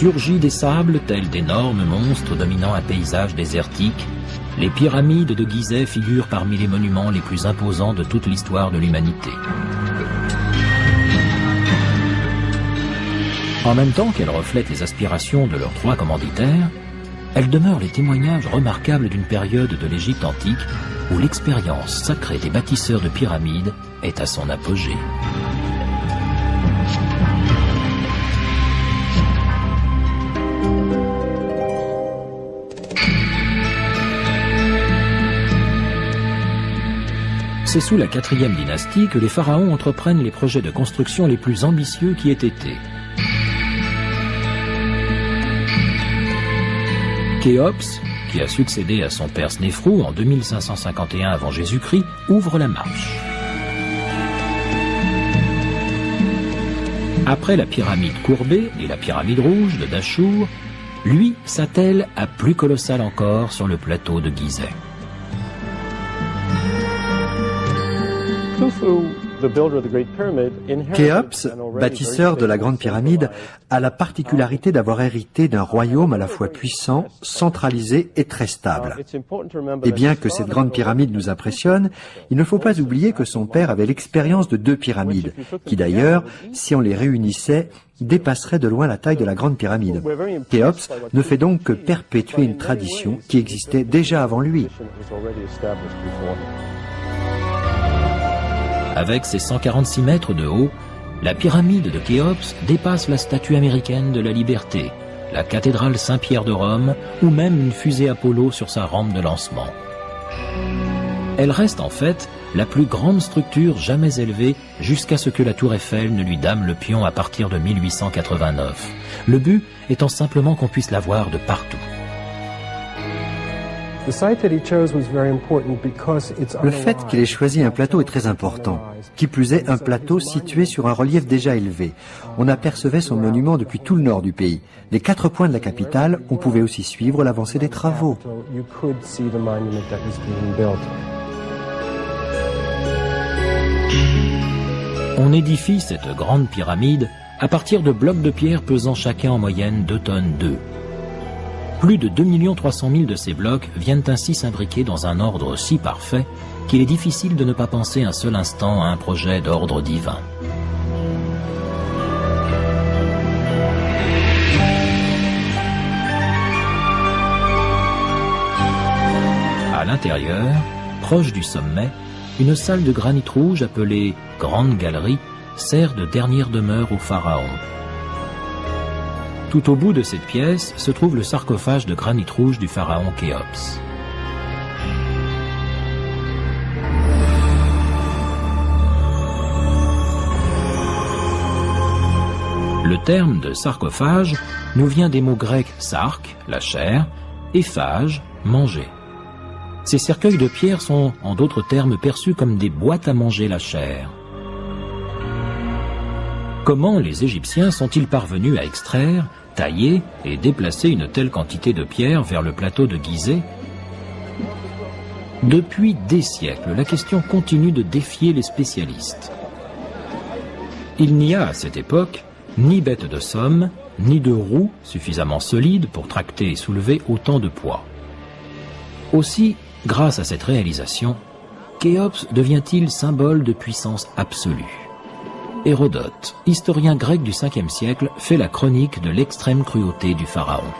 Surgis des sables, tels d'énormes monstres dominant un paysage désertique, les pyramides de Gizeh figurent parmi les monuments les plus imposants de toute l'histoire de l'humanité. En même temps qu'elles reflètent les aspirations de leurs trois commanditaires, elles demeurent les témoignages remarquables d'une période de l'Égypte antique où l'expérience sacrée des bâtisseurs de pyramides est à son apogée. C'est sous la 4e dynastie que les pharaons entreprennent les projets de construction les plus ambitieux qui aient été. Khéops, qui a succédé à son père Snéfrou en 2551 avant Jésus-Christ, ouvre la marche. Après la pyramide courbée et la pyramide rouge de Dachour, lui s'attelle à plus colossal encore sur le plateau de Gizeh. Khéops, bâtisseur de la Grande Pyramide, a la particularité d'avoir hérité d'un royaume à la fois puissant, centralisé et très stable. Et bien que cette Grande Pyramide nous impressionne, il ne faut pas oublier que son père avait l'expérience de 2 pyramides, qui d'ailleurs, si on les réunissait, dépasseraient de loin la taille de la Grande Pyramide. Khéops ne fait donc que perpétuer une tradition qui existait déjà avant lui. Avec ses 146 mètres de haut, la pyramide de Khéops dépasse la statue américaine de la Liberté, la cathédrale Saint-Pierre de Rome ou même une fusée Apollo sur sa rampe de lancement. Elle reste en fait la plus grande structure jamais élevée jusqu'à ce que la tour Eiffel ne lui dame le pion à partir de 1889. Le but étant simplement qu'on puisse la voir de partout. Le fait qu'il ait choisi un plateau est très important. Qui plus est, un plateau situé sur un relief déjà élevé. On apercevait son monument depuis tout le nord du pays. Les 4 coins de la capitale, on pouvait aussi suivre l'avancée des travaux. On édifie cette grande pyramide à partir de blocs de pierre pesant chacun en moyenne 2 tonnes 2. Plus de 2 300 000 de ces blocs viennent ainsi s'imbriquer dans un ordre si parfait qu'il est difficile de ne pas penser un seul instant à un projet d'ordre divin. À l'intérieur, proche du sommet, une salle de granit rouge appelée Grande Galerie sert de dernière demeure au pharaon. Tout au bout de cette pièce se trouve le sarcophage de granit rouge du pharaon Khéops. Le terme de sarcophage nous vient des mots grecs sark, la chair, et phage, manger. Ces cercueils de pierre sont, en d'autres termes, perçus comme des boîtes à manger la chair. Comment les Égyptiens sont-ils parvenus à extraire, tailler et déplacer une telle quantité de pierre vers le plateau de Gizeh? Depuis des siècles, la question continue de défier les spécialistes. Il n'y a à cette époque ni bête de somme, ni de roues suffisamment solides pour tracter et soulever autant de poids. Aussi, grâce à cette réalisation, Khéops devient-il symbole de puissance absolue. Hérodote, historien grec du 5e siècle, fait la chronique de l'extrême cruauté du pharaon.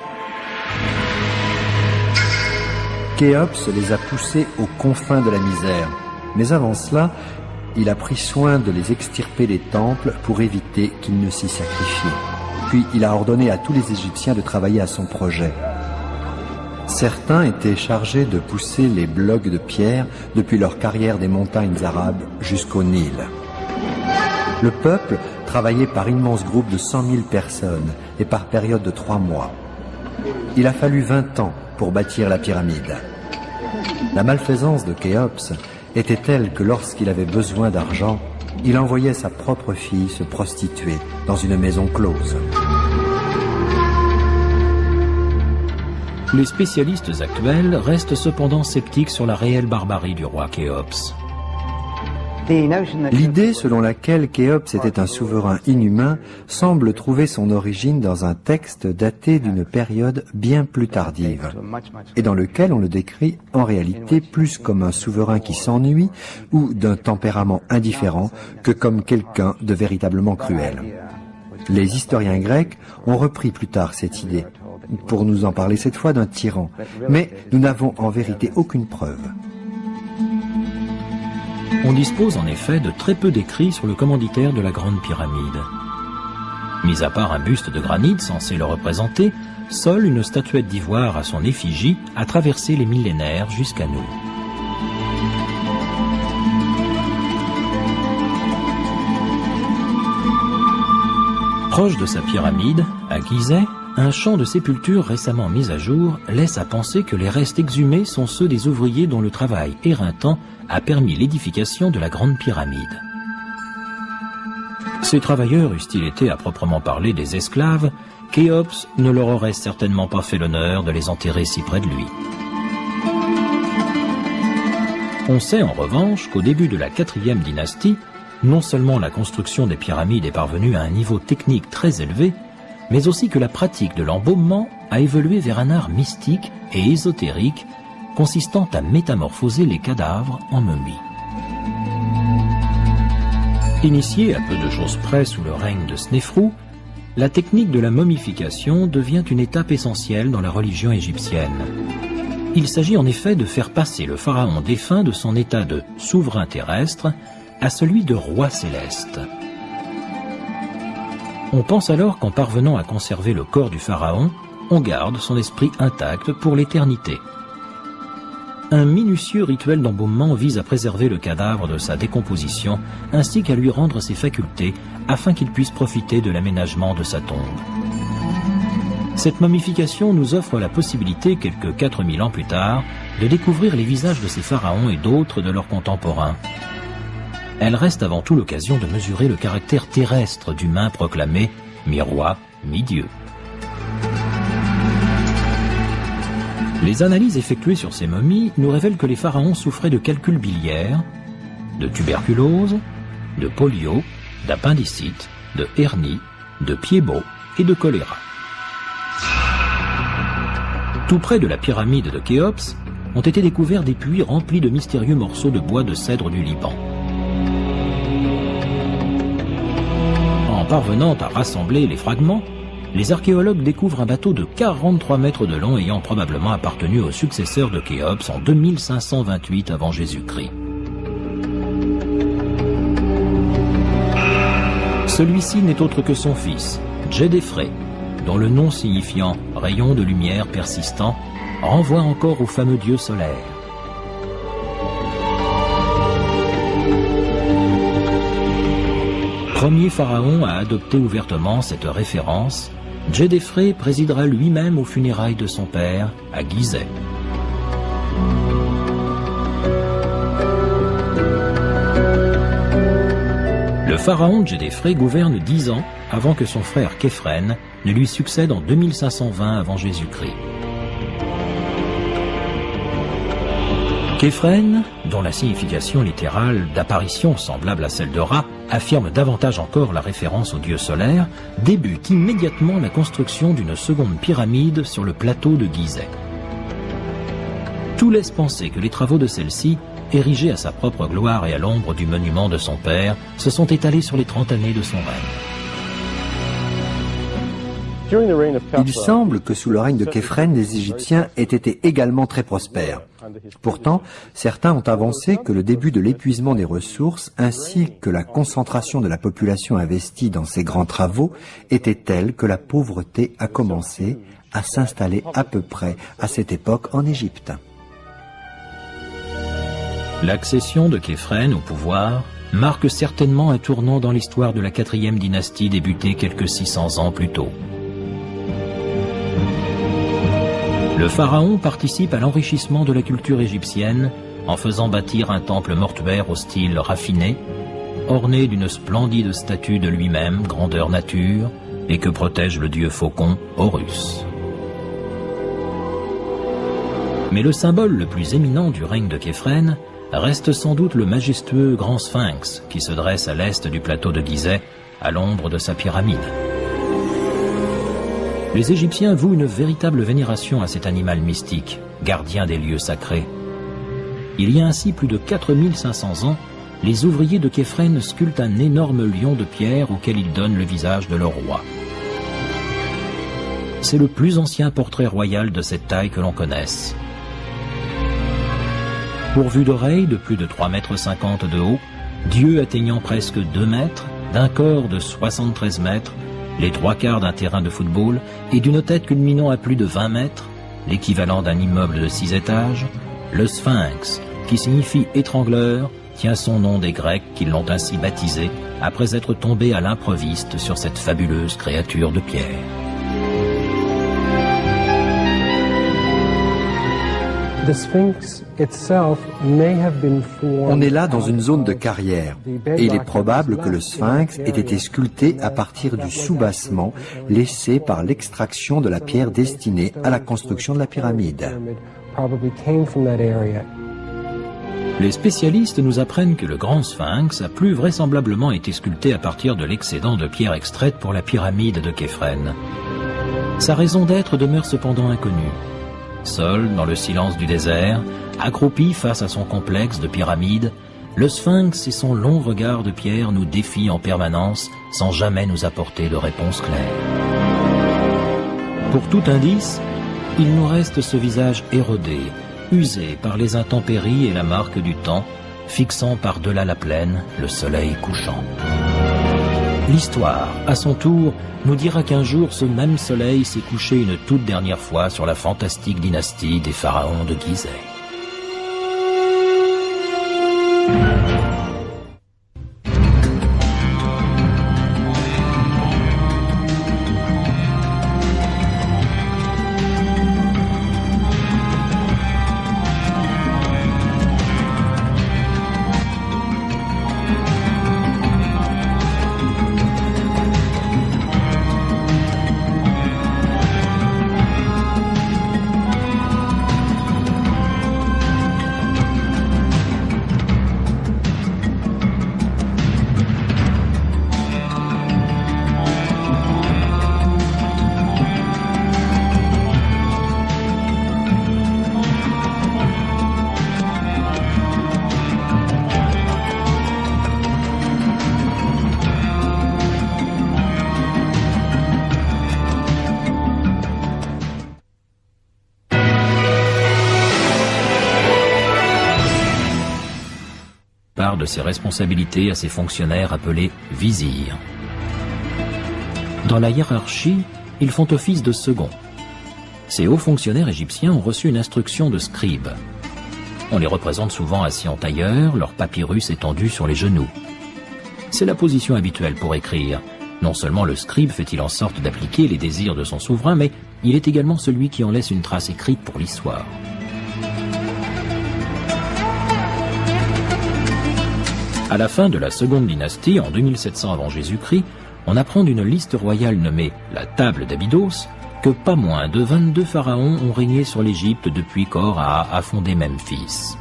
Khéops les a poussés aux confins de la misère, mais avant cela, il a pris soin de les extirper des temples pour éviter qu'ils ne s'y sacrifient. Puis il a ordonné à tous les Égyptiens de travailler à son projet. Certains étaient chargés de pousser les blocs de pierre depuis leur carrière des montagnes arabes jusqu'au Nil. Le peuple travaillait par immenses groupes de 100 000 personnes et par période de 3 mois. Il a fallu 20 ans pour bâtir la pyramide. La malfaisance de Khéops était telle que lorsqu'il avait besoin d'argent, il envoyait sa propre fille se prostituer dans une maison close. Les spécialistes actuels restent cependant sceptiques sur la réelle barbarie du roi Khéops. L'idée selon laquelle Khéops était un souverain inhumain semble trouver son origine dans un texte daté d'une période bien plus tardive, et dans lequel on le décrit en réalité plus comme un souverain qui s'ennuie ou d'un tempérament indifférent que comme quelqu'un de véritablement cruel. Les historiens grecs ont repris plus tard cette idée, pour nous en parler cette fois d'un tyran, mais nous n'avons en vérité aucune preuve. On dispose en effet de très peu d'écrits sur le commanditaire de la Grande Pyramide. Mis à part un buste de granit censé le représenter, seule une statuette d'ivoire à son effigie a traversé les millénaires jusqu'à nous. Proche de sa pyramide, à Gizeh, un champ de sépulture récemment mis à jour laisse à penser que les restes exhumés sont ceux des ouvriers dont le travail éreintant a permis l'édification de la Grande Pyramide. Ces travailleurs eussent-ils été à proprement parler des esclaves, Khéops ne leur aurait certainement pas fait l'honneur de les enterrer si près de lui. On sait en revanche qu'au début de la 4e dynastie, non seulement la construction des pyramides est parvenue à un niveau technique très élevé, mais aussi que la pratique de l'embaumement a évolué vers un art mystique et ésotérique consistant à métamorphoser les cadavres en momies. Initiée à peu de choses près sous le règne de Snéfrou, la technique de la momification devient une étape essentielle dans la religion égyptienne. Il s'agit en effet de faire passer le pharaon défunt de son état de souverain terrestre à celui de roi céleste. On pense alors qu'en parvenant à conserver le corps du pharaon, on garde son esprit intact pour l'éternité. Un minutieux rituel d'embaumement vise à préserver le cadavre de sa décomposition ainsi qu'à lui rendre ses facultés afin qu'il puisse profiter de l'aménagement de sa tombe. Cette momification nous offre la possibilité, quelques 4000 ans plus tard, de découvrir les visages de ces pharaons et d'autres de leurs contemporains. Elle reste avant tout l'occasion de mesurer le caractère terrestre d'humain proclamé mi-roi, mi-dieu. Les analyses effectuées sur ces momies nous révèlent que les pharaons souffraient de calculs biliaires, de tuberculose, de polio, d'appendicite, de hernie, de pieds-bots et de choléra. Tout près de la pyramide de Khéops ont été découverts des puits remplis de mystérieux morceaux de bois de cèdre du Liban. En parvenant à rassembler les fragments, les archéologues découvrent un bateau de 43 mètres de long ayant probablement appartenu au successeur de Khéops en 2528 avant Jésus-Christ. Celui-ci n'est autre que son fils, Djedefré, dont le nom signifiant « rayon de lumière persistant » renvoie encore au fameux dieu solaire. Premier pharaon à adopter ouvertement cette référence, Djedefré présidera lui-même aux funérailles de son père à Gizeh. Le pharaon Djedefré gouverne 10 ans avant que son frère Képhren ne lui succède en 2520 avant Jésus-Christ. Képhren, dont la signification littérale d'apparition semblable à celle de Ra affirme davantage encore la référence au dieu solaire, débute immédiatement la construction d'une seconde pyramide sur le plateau de Gizeh. Tout laisse penser que les travaux de celle-ci, érigés à sa propre gloire et à l'ombre du monument de son père, se sont étalés sur les 30 années de son règne. Il semble que sous le règne de Képhren, les Égyptiens aient été également très prospères. Pourtant, certains ont avancé que le début de l'épuisement des ressources ainsi que la concentration de la population investie dans ces grands travaux était telle que la pauvreté a commencé à s'installer à peu près à cette époque en Égypte. L'accession de Képhren au pouvoir marque certainement un tournant dans l'histoire de la 4e dynastie débutée quelques 600 ans plus tôt. Le pharaon participe à l'enrichissement de la culture égyptienne en faisant bâtir un temple mortuaire au style raffiné, orné d'une splendide statue de lui-même, grandeur nature, et que protège le dieu faucon, Horus. Mais le symbole le plus éminent du règne de Képhren reste sans doute le majestueux grand sphinx qui se dresse à l'est du plateau de Gizeh, à l'ombre de sa pyramide. Les Égyptiens vouent une véritable vénération à cet animal mystique, gardien des lieux sacrés. Il y a ainsi plus de 4500 ans, les ouvriers de Képhren sculptent un énorme lion de pierre auquel ils donnent le visage de leur roi. C'est le plus ancien portrait royal de cette taille que l'on connaisse. Pourvu d'oreilles de plus de 3,50 m de haut, Dieu atteignant presque 2 mètres, d'un corps de 73 mètres, les 3/4 d'un terrain de football et d'une tête culminant à plus de 20 mètres, l'équivalent d'un immeuble de 6 étages, le Sphinx, qui signifie étrangleur, tient son nom des Grecs qui l'ont ainsi baptisé après être tombés à l'improviste sur cette fabuleuse créature de pierre. On est là dans une zone de carrière et il est probable que le sphinx ait été sculpté à partir du soubassement laissé par l'extraction de la pierre destinée à la construction de la pyramide. Les spécialistes nous apprennent que le grand sphinx a plus vraisemblablement été sculpté à partir de l'excédent de pierre extraite pour la pyramide de Képhren. Sa raison d'être demeure cependant inconnue. Seul, dans le silence du désert, accroupi face à son complexe de pyramides, le sphinx et son long regard de pierre nous défient en permanence sans jamais nous apporter de réponse claire. Pour tout indice, il nous reste ce visage érodé, usé par les intempéries et la marque du temps, fixant par-delà la plaine le soleil couchant. L'histoire, à son tour, nous dira qu'un jour ce même soleil s'est couché une toute dernière fois sur la fantastique dynastie des pharaons de Gizeh. De ses responsabilités à ses fonctionnaires appelés vizirs. Dans la hiérarchie, ils font office de second. Ces hauts fonctionnaires égyptiens ont reçu une instruction de scribe. On les représente souvent assis en tailleur, leur papyrus étendu sur les genoux. C'est la position habituelle pour écrire. Non seulement le scribe fait-il en sorte d'appliquer les désirs de son souverain, mais il est également celui qui en laisse une trace écrite pour l'histoire. À la fin de la seconde dynastie, en 2700 avant Jésus-Christ, on apprend d'une liste royale nommée la Table d'Abydos que pas moins de 22 pharaons ont régné sur l'Égypte depuis qu'Or-Aa a fondé Memphis.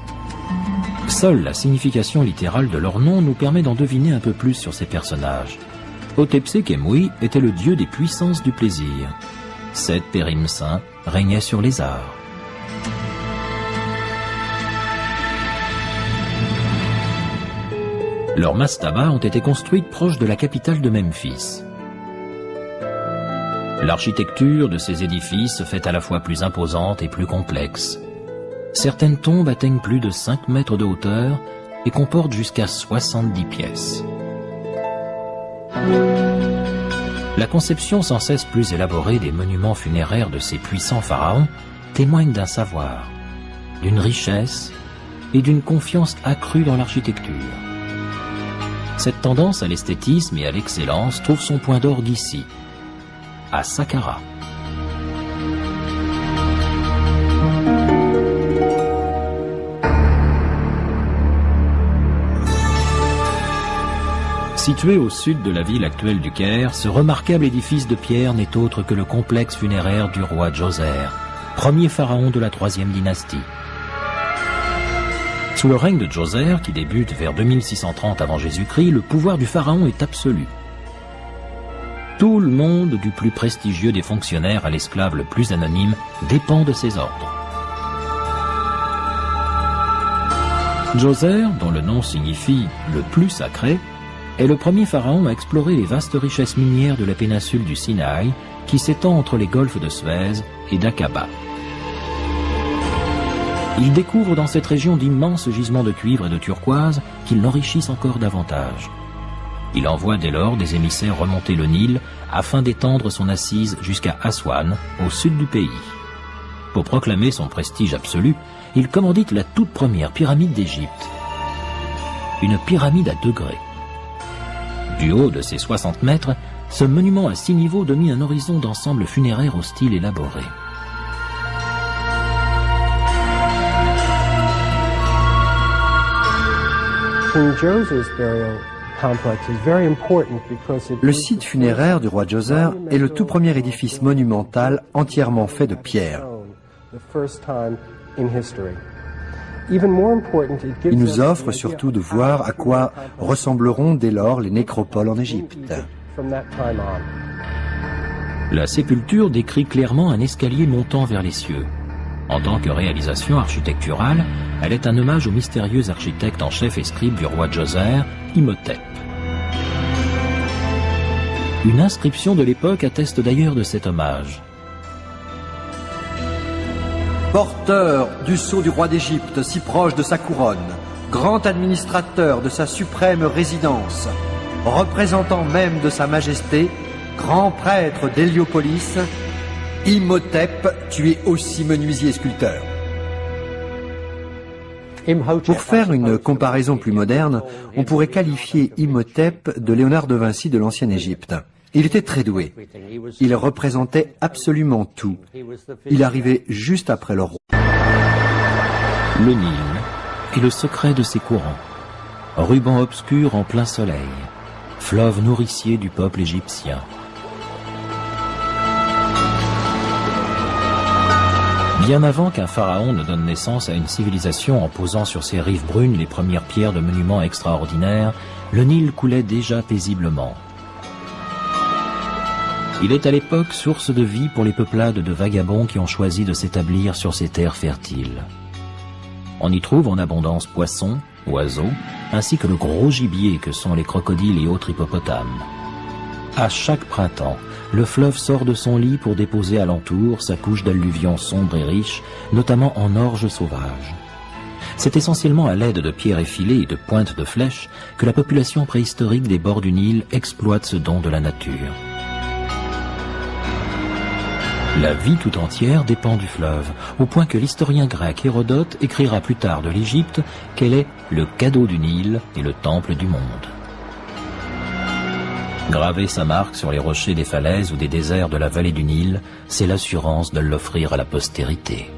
Seule la signification littérale de leur nom nous permet d'en deviner un peu plus sur ces personnages. Hotepsé-Khémoui était le dieu des puissances du plaisir. Seth Périm-Saint régnait sur les arts. Leurs mastabas ont été construites proches de la capitale de Memphis. L'architecture de ces édifices se fait à la fois plus imposante et plus complexe. Certaines tombes atteignent plus de 5 mètres de hauteur et comportent jusqu'à 70 pièces. La conception sans cesse plus élaborée des monuments funéraires de ces puissants pharaons témoigne d'un savoir, d'une richesse et d'une confiance accrue dans l'architecture. Cette tendance à l'esthétisme et à l'excellence trouve son point d'orgue ici, à Saqqara. Situé au sud de la ville actuelle du Caire, ce remarquable édifice de pierre n'est autre que le complexe funéraire du roi Djoser, premier pharaon de la troisième dynastie. Sous le règne de Djoser, qui débute vers 2630 avant Jésus-Christ, le pouvoir du pharaon est absolu. Tout le monde, du plus prestigieux des fonctionnaires à l'esclave le plus anonyme, dépend de ses ordres. Djoser, dont le nom signifie « le plus sacré », est le premier pharaon à explorer les vastes richesses minières de la péninsule du Sinaï, qui s'étend entre les golfes de Suez et d'Aqaba. Il découvre dans cette région d'immenses gisements de cuivre et de turquoise qui l'enrichissent encore davantage. Il envoie dès lors des émissaires remonter le Nil afin d'étendre son assise jusqu'à Aswan, au sud du pays. Pour proclamer son prestige absolu, il commandite la toute première pyramide d'Égypte. Une pyramide à degrés. Du haut de ses 60 mètres, ce monument à 6 niveaux domine un horizon d'ensemble funéraire au style élaboré. Le site funéraire du roi Djoser est le tout premier édifice monumental entièrement fait de pierre. Il nous offre surtout de voir à quoi ressembleront dès lors les nécropoles en Égypte. La sépulture décrit clairement un escalier montant vers les cieux. En tant que réalisation architecturale, elle est un hommage au mystérieux architecte en chef et scribe du roi Djoser, Imhotep. Une inscription de l'époque atteste d'ailleurs de cet hommage. Porteur du sceau du roi d'Égypte, si proche de sa couronne, grand administrateur de sa suprême résidence, représentant même de sa majesté, grand prêtre d'Héliopolis, Imhotep, tu es aussi menuisier et sculpteur. Pour faire une comparaison plus moderne, on pourrait qualifier Imhotep de Léonard de Vinci de l'ancienne Égypte. Il était très doué. Il représentait absolument tout. Il arrivait juste après le roi. Le Nil est le secret de ses courants. Ruban obscur en plein soleil. Fleuve nourricier du peuple égyptien. Bien avant qu'un pharaon ne donne naissance à une civilisation en posant sur ses rives brunes les premières pierres de monuments extraordinaires, le Nil coulait déjà paisiblement. Il est à l'époque source de vie pour les peuplades de vagabonds qui ont choisi de s'établir sur ces terres fertiles. On y trouve en abondance poissons, oiseaux, ainsi que le gros gibier que sont les crocodiles et autres hippopotames. À chaque printemps, le fleuve sort de son lit pour déposer alentour sa couche d'alluvions sombres et riches, notamment en orge sauvage. C'est essentiellement à l'aide de pierres effilées et de pointes de flèches que la population préhistorique des bords du Nil exploite ce don de la nature. La vie tout entière dépend du fleuve, au point que l'historien grec Hérodote écrira plus tard de l'Égypte qu'elle est le cadeau du Nil et le temple du monde. Graver sa marque sur les rochers des falaises ou des déserts de la vallée du Nil, c'est l'assurance de l'offrir à la postérité.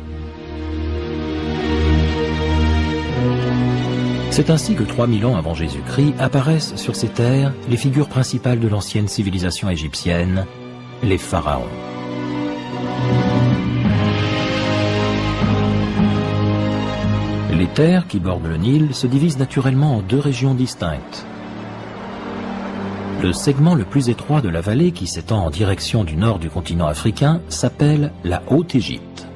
C'est ainsi que 3000 ans avant Jésus-Christ apparaissent sur ces terres les figures principales de l'ancienne civilisation égyptienne, les pharaons. Les terres qui bordent le Nil se divisent naturellement en deux régions distinctes. Le segment le plus étroit de la vallée qui s'étend en direction du nord du continent africain s'appelle la Haute-Égypte,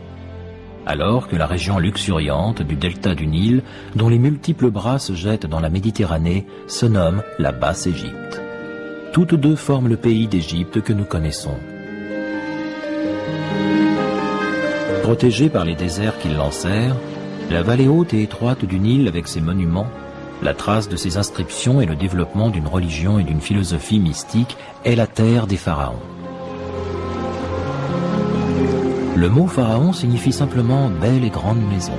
alors que la région luxuriante du delta du Nil, dont les multiples bras se jettent dans la Méditerranée, se nomme la Basse-Égypte. Toutes deux forment le pays d'Égypte que nous connaissons. Protégée par les déserts qui l'enserrent, la vallée haute et étroite du Nil avec ses monuments, la trace de ses inscriptions et le développement d'une religion et d'une philosophie mystique est la terre des pharaons. Le mot pharaon signifie simplement belle et grande maison.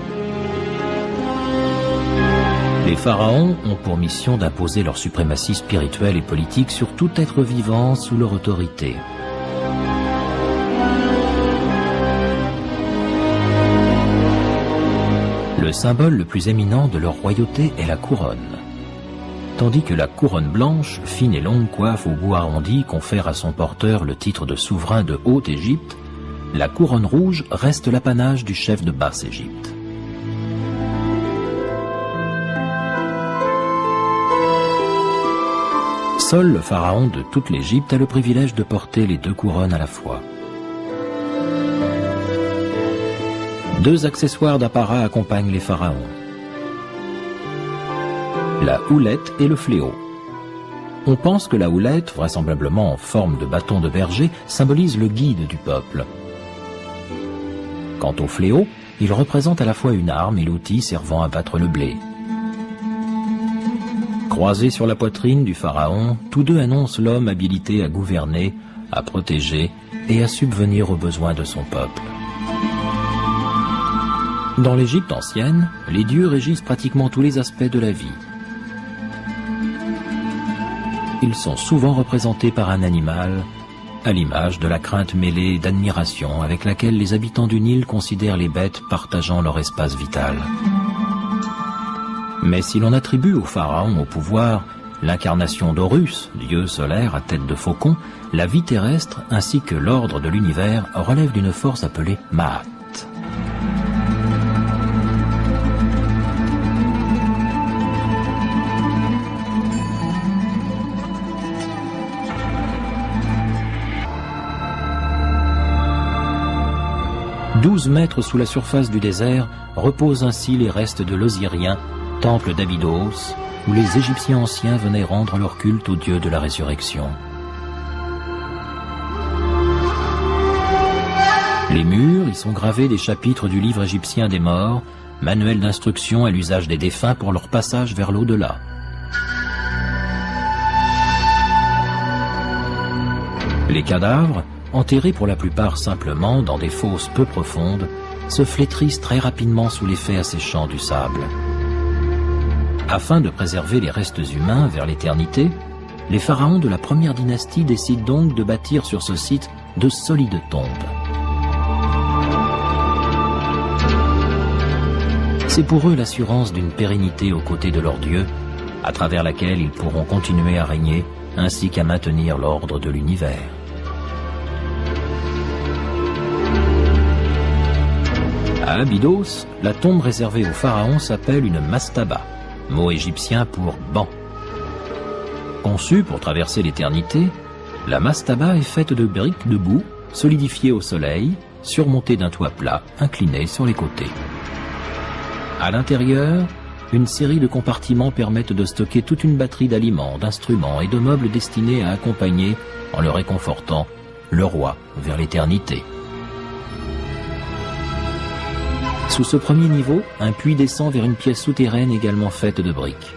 Les pharaons ont pour mission d'imposer leur suprématie spirituelle et politique sur tout être vivant sous leur autorité. Le symbole le plus éminent de leur royauté est la couronne. Tandis que la couronne blanche, fine et longue coiffe au bout arrondi confère à son porteur le titre de souverain de Haute-Égypte, la couronne rouge reste l'apanage du chef de Basse-Égypte. Seul le pharaon de toute l'Égypte a le privilège de porter les deux couronnes à la fois. Deux accessoires d'apparat accompagnent les pharaons: la houlette et le fléau. On pense que la houlette, vraisemblablement en forme de bâton de berger, symbolise le guide du peuple. Quant au fléau, il représente à la fois une arme et l'outil servant à battre le blé. Croisés sur la poitrine du pharaon, tous deux annoncent l'homme habilité à gouverner, à protéger et à subvenir aux besoins de son peuple. Dans l'Égypte ancienne, les dieux régissent pratiquement tous les aspects de la vie. Ils sont souvent représentés par un animal, à l'image de la crainte mêlée d'admiration avec laquelle les habitants du Nil considèrent les bêtes partageant leur espace vital. Mais si l'on attribue au pharaon au pouvoir l'incarnation d'Horus, dieu solaire à tête de faucon, la vie terrestre ainsi que l'ordre de l'univers relèvent d'une force appelée Maat. « 12 mètres sous la surface du désert reposent ainsi les restes de l'Osirien, temple d'Abydos, où les Égyptiens anciens venaient rendre leur culte au dieu de la résurrection. Les murs y sont gravés des chapitres du livre égyptien des morts, manuel d'instruction à l'usage des défunts pour leur passage vers l'au-delà. Les cadavres, enterrés pour la plupart simplement dans des fosses peu profondes, se flétrissent très rapidement sous l'effet asséchant du sable. Afin de préserver les restes humains vers l'éternité, les pharaons de la première dynastie décident donc de bâtir sur ce site de solides tombes. C'est pour eux l'assurance d'une pérennité aux côtés de leur Dieu, à travers laquelle ils pourront continuer à régner ainsi qu'à maintenir l'ordre de l'univers. À Abydos, la tombe réservée aux pharaons s'appelle une mastaba, mot égyptien pour banc. Conçue pour traverser l'éternité, la mastaba est faite de briques de boue, solidifiées au soleil, surmontées d'un toit plat, incliné sur les côtés. À l'intérieur, une série de compartiments permettent de stocker toute une batterie d'aliments, d'instruments et de meubles destinés à accompagner, en le réconfortant, le roi vers l'éternité. Sous ce premier niveau, un puits descend vers une pièce souterraine également faite de briques.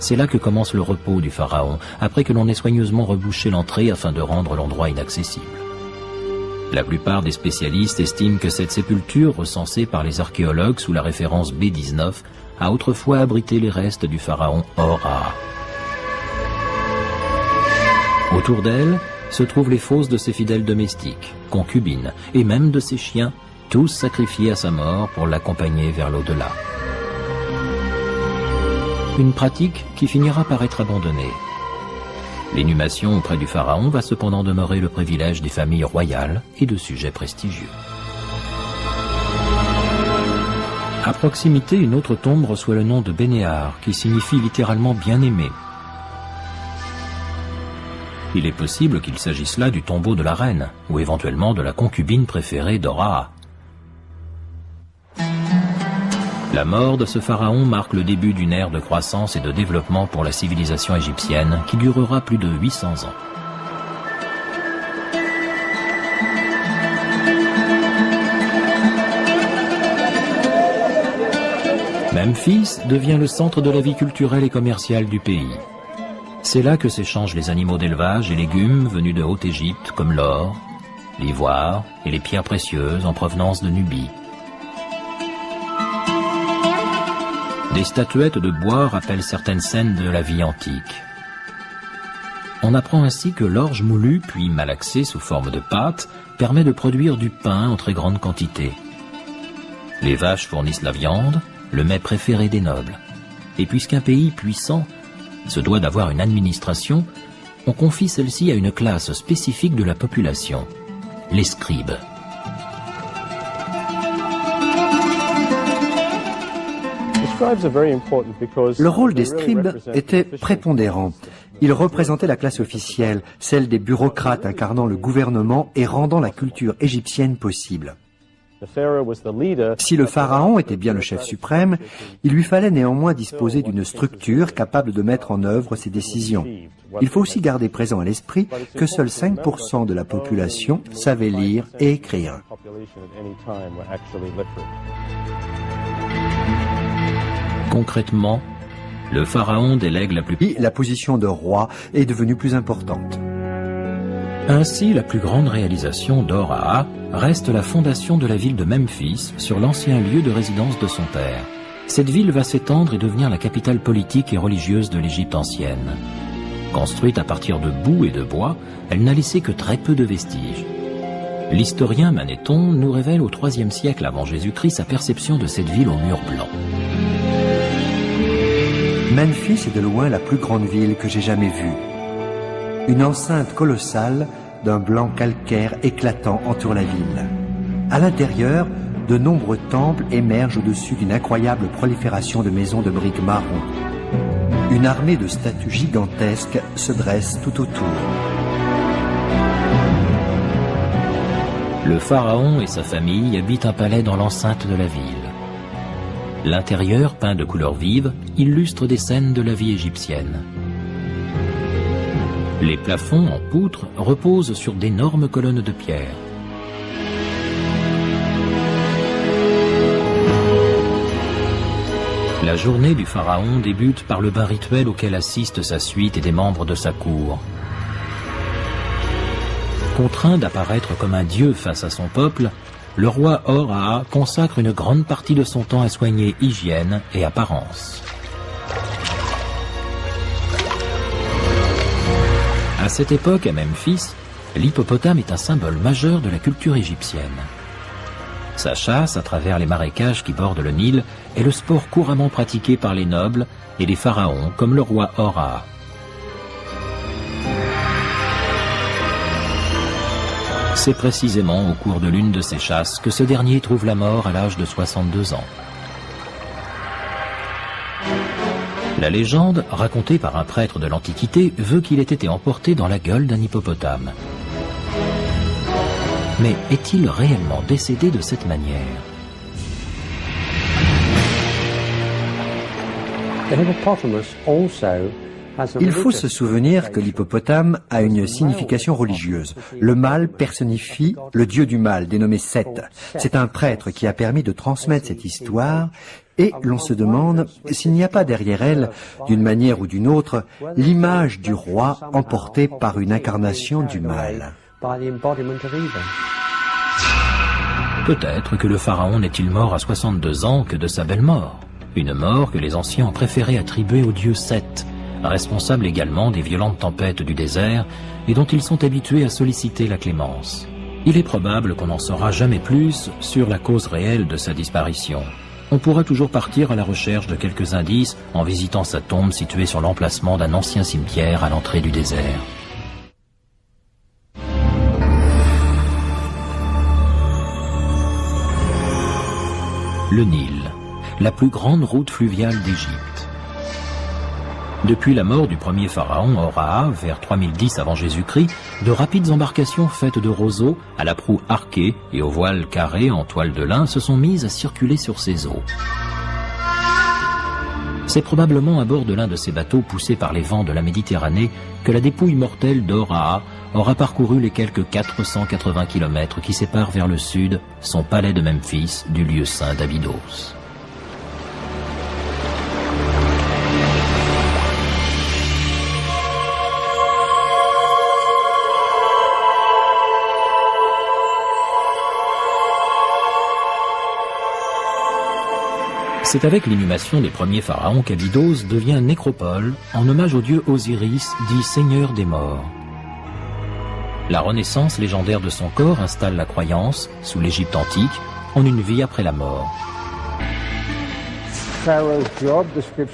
C'est là que commence le repos du pharaon, après que l'on ait soigneusement rebouché l'entrée afin de rendre l'endroit inaccessible. La plupart des spécialistes estiment que cette sépulture, recensée par les archéologues sous la référence B19, a autrefois abrité les restes du pharaon Or-Aa. Autour d'elle se trouvent les fosses de ses fidèles domestiques, concubines et même de ses chiens, tous sacrifiés à sa mort pour l'accompagner vers l'au-delà. Une pratique qui finira par être abandonnée. L'inhumation auprès du pharaon va cependant demeurer le privilège des familles royales et de sujets prestigieux. À proximité, une autre tombe reçoit le nom de Bénéar, qui signifie littéralement bien-aimé. Il est possible qu'il s'agisse là du tombeau de la reine, ou éventuellement de la concubine préférée d'Or-Aa. La mort de ce pharaon marque le début d'une ère de croissance et de développement pour la civilisation égyptienne qui durera plus de 800 ans. Memphis devient le centre de la vie culturelle et commerciale du pays. C'est là que s'échangent les animaux d'élevage et légumes venus de Haute-Égypte comme l'or, l'ivoire et les pierres précieuses en provenance de Nubie. Des statuettes de bois rappellent certaines scènes de la vie antique. On apprend ainsi que l'orge moulue, puis malaxée sous forme de pâte, permet de produire du pain en très grande quantité. Les vaches fournissent la viande, le mets préféré des nobles. Et puisqu'un pays puissant se doit d'avoir une administration, on confie celle-ci à une classe spécifique de la population, les scribes. Le rôle des scribes était prépondérant. Ils représentaient la classe officielle, celle des bureaucrates incarnant le gouvernement et rendant la culture égyptienne possible. Si le pharaon était bien le chef suprême, il lui fallait néanmoins disposer d'une structure capable de mettre en œuvre ses décisions. Il faut aussi garder présent à l'esprit que seuls 5% de la population savait lire et écrire. Concrètement, le pharaon délègue la position de roi est devenue plus importante. Ainsi, la plus grande réalisation d'Or-Aa reste la fondation de la ville de Memphis sur l'ancien lieu de résidence de son père. Cette ville va s'étendre et devenir la capitale politique et religieuse de l'Égypte ancienne. Construite à partir de boue et de bois, elle n'a laissé que très peu de vestiges. L'historien Manéthon nous révèle au IIIe siècle avant Jésus-Christ sa perception de cette ville aux murs blancs. Memphis est de loin la plus grande ville que j'ai jamais vue. Une enceinte colossale d'un blanc calcaire éclatant entoure la ville. À l'intérieur, de nombreux temples émergent au-dessus d'une incroyable prolifération de maisons de briques marron. Une armée de statues gigantesques se dresse tout autour. Le pharaon et sa famille habitent un palais dans l'enceinte de la ville. L'intérieur, peint de couleurs vives, illustre des scènes de la vie égyptienne. Les plafonds en poutre reposent sur d'énormes colonnes de pierre. La journée du pharaon débute par le bain rituel auquel assistent sa suite et des membres de sa cour. Contraint d'apparaître comme un dieu face à son peuple, le roi Or-Aa consacre une grande partie de son temps à soigner hygiène et apparence. À cette époque, à Memphis, l'hippopotame est un symbole majeur de la culture égyptienne. Sa chasse à travers les marécages qui bordent le Nil est le sport couramment pratiqué par les nobles et les pharaons comme le roi Or-Aa. C'est précisément au cours de l'une de ces chasses que ce dernier trouve la mort à l'âge de 62 ans. La légende, racontée par un prêtre de l'Antiquité, veut qu'il ait été emporté dans la gueule d'un hippopotame. Mais est-il réellement décédé de cette manière? Il faut se souvenir que l'hippopotame a une signification religieuse. Le mâle personnifie le dieu du mal, dénommé Seth. C'est un prêtre qui a permis de transmettre cette histoire et l'on se demande s'il n'y a pas derrière elle, d'une manière ou d'une autre, l'image du roi emportée par une incarnation du mal. Peut-être que le pharaon n'est-il mort à 62 ans que de sa belle mort. Une mort que les anciens ont préféré attribuer au dieu Seth, responsable également des violentes tempêtes du désert et dont ils sont habitués à solliciter la clémence. Il est probable qu'on n'en saura jamais plus sur la cause réelle de sa disparition. On pourra toujours partir à la recherche de quelques indices en visitant sa tombe située sur l'emplacement d'un ancien cimetière à l'entrée du désert. Le Nil, la plus grande route fluviale d'Égypte. Depuis la mort du premier pharaon Horaa, vers 3010 avant Jésus-Christ, de rapides embarcations faites de roseaux, à la proue arquée et au voile carré en toile de lin se sont mises à circuler sur ces eaux. C'est probablement à bord de l'un de ces bateaux poussés par les vents de la Méditerranée que la dépouille mortelle d'Horaa aura parcouru les quelques 480 km qui séparent vers le sud son palais de Memphis du lieu saint d'Abydos. C'est avec l'inhumation des premiers pharaons qu'Abydos devient nécropole en hommage au dieu Osiris, dit seigneur des morts. La renaissance légendaire de son corps installe la croyance, sous l'Égypte antique, en une vie après la mort.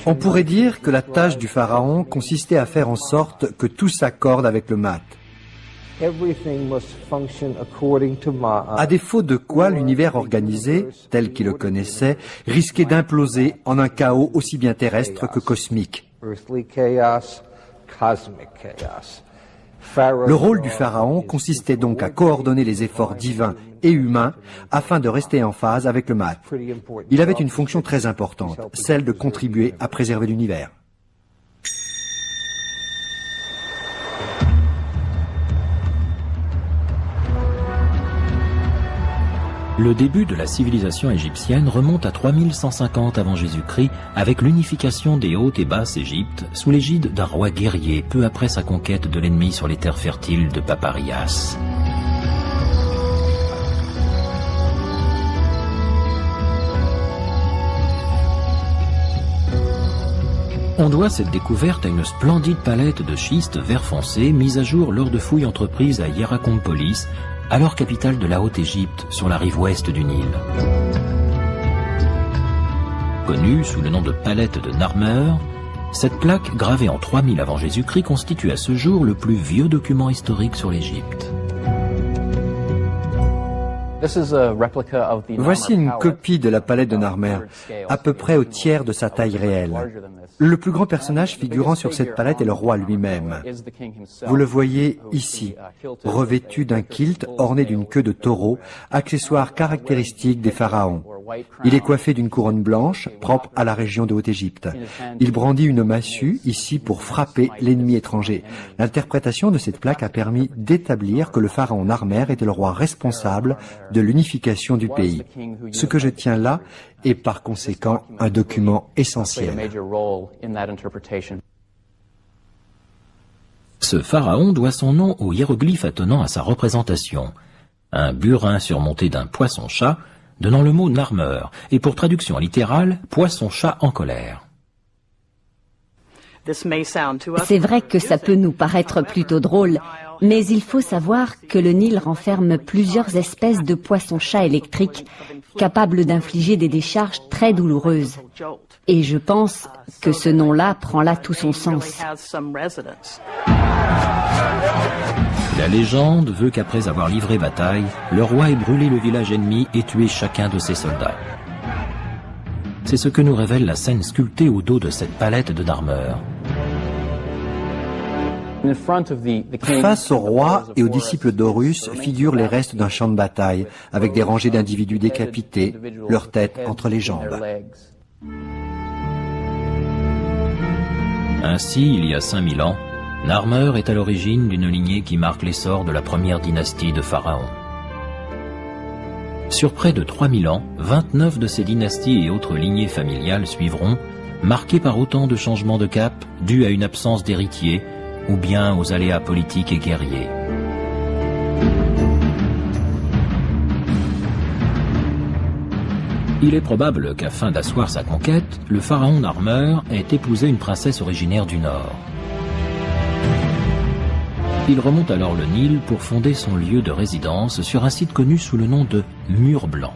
On pourrait dire que la tâche du pharaon consistait à faire en sorte que tout s'accorde avec le Maat. À défaut de quoi l'univers organisé, tel qu'il le connaissait, risquait d'imploser en un chaos aussi bien terrestre que cosmique. Le rôle du pharaon consistait donc à coordonner les efforts divins et humains afin de rester en phase avec le Maat. Il avait une fonction très importante, celle de contribuer à préserver l'univers. Le début de la civilisation égyptienne remonte à 3150 avant Jésus-Christ avec l'unification des Hautes et Basses Égyptes sous l'égide d'un roi guerrier peu après sa conquête de l'ennemi sur les terres fertiles de Paparias. On doit cette découverte à une splendide palette de schiste vert foncé mise à jour lors de fouilles entreprises à Hierakonpolis, alors capitale de la Haute-Égypte, sur la rive ouest du Nil. Connue sous le nom de palette de Narmer, cette plaque gravée en 3000 avant Jésus-Christ constitue à ce jour le plus vieux document historique sur l'Égypte. Voici une copie de la palette de Narmer, à peu près au tiers de sa taille réelle. Le plus grand personnage figurant sur cette palette est le roi lui-même. Vous le voyez ici, revêtu d'un kilt orné d'une queue de taureau, accessoire caractéristique des pharaons. Il est coiffé d'une couronne blanche, propre à la région de Haute-Égypte. Il brandit une massue, ici, pour frapper l'ennemi étranger. L'interprétation de cette plaque a permis d'établir que le pharaon Narmer était le roi responsable de l'unification du pays. Ce que je tiens là est par conséquent un document essentiel. Ce pharaon doit son nom au hiéroglyphe attenant à sa représentation. Un burin surmonté d'un poisson-chat, donnant le mot Narmer, et pour traduction littérale, poisson-chat en colère. C'est vrai que ça peut nous paraître plutôt drôle, mais il faut savoir que le Nil renferme plusieurs espèces de poissons-chats électriques capables d'infliger des décharges très douloureuses. Et je pense que ce nom-là prend là tout son sens. La légende veut qu'après avoir livré bataille, le roi ait brûlé le village ennemi et tué chacun de ses soldats. C'est ce que nous révèle la scène sculptée au dos de cette palette de Narmer. Face au roi et aux disciples d'Horus figurent les restes d'un champ de bataille, avec des rangées d'individus décapités, leurs têtes entre les jambes. Ainsi, il y a 5000 ans, Narmer est à l'origine d'une lignée qui marque l'essor de la première dynastie de pharaons. Sur près de 3000 ans, 29 de ces dynasties et autres lignées familiales suivront, marquées par autant de changements de cap dus à une absence d'héritier ou bien aux aléas politiques et guerriers. Il est probable qu'afin d'asseoir sa conquête, le pharaon Narmer ait épousé une princesse originaire du Nord. Il remonte alors le Nil pour fonder son lieu de résidence sur un site connu sous le nom de Mur Blanc.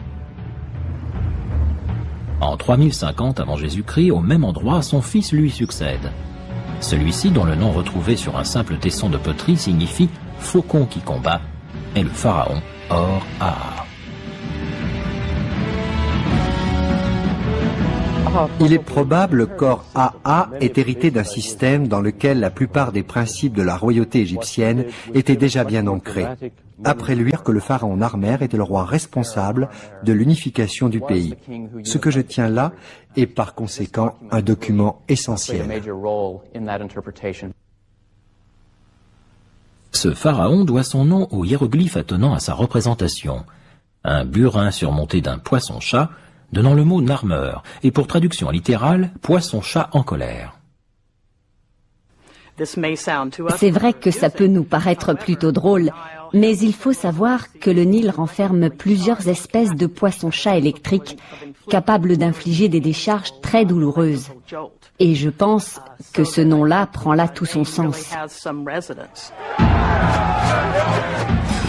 En 3050 avant Jésus-Christ, au même endroit, son fils lui succède. Celui-ci, dont le nom retrouvé sur un simple tesson de poterie signifie « faucon qui combat », est le pharaon Or-Aa. Il est probable qu'Or-Aa ait hérité d'un système dans lequel la plupart des principes de la royauté égyptienne étaient déjà bien ancrés. Après lui, que le pharaon Narmer était le roi responsable de l'unification du pays. Ce que je tiens là est par conséquent un document essentiel. Ce pharaon doit son nom au hiéroglyphe attenant à sa représentation. Un burin surmonté d'un poisson-chat, donnant le mot Narmer, et pour traduction littérale, poisson-chat en colère. C'est vrai que ça peut nous paraître plutôt drôle, mais il faut savoir que le Nil renferme plusieurs espèces de poissons-chats électriques capables d'infliger des décharges très douloureuses. Et je pense que ce nom-là prend là tout son sens.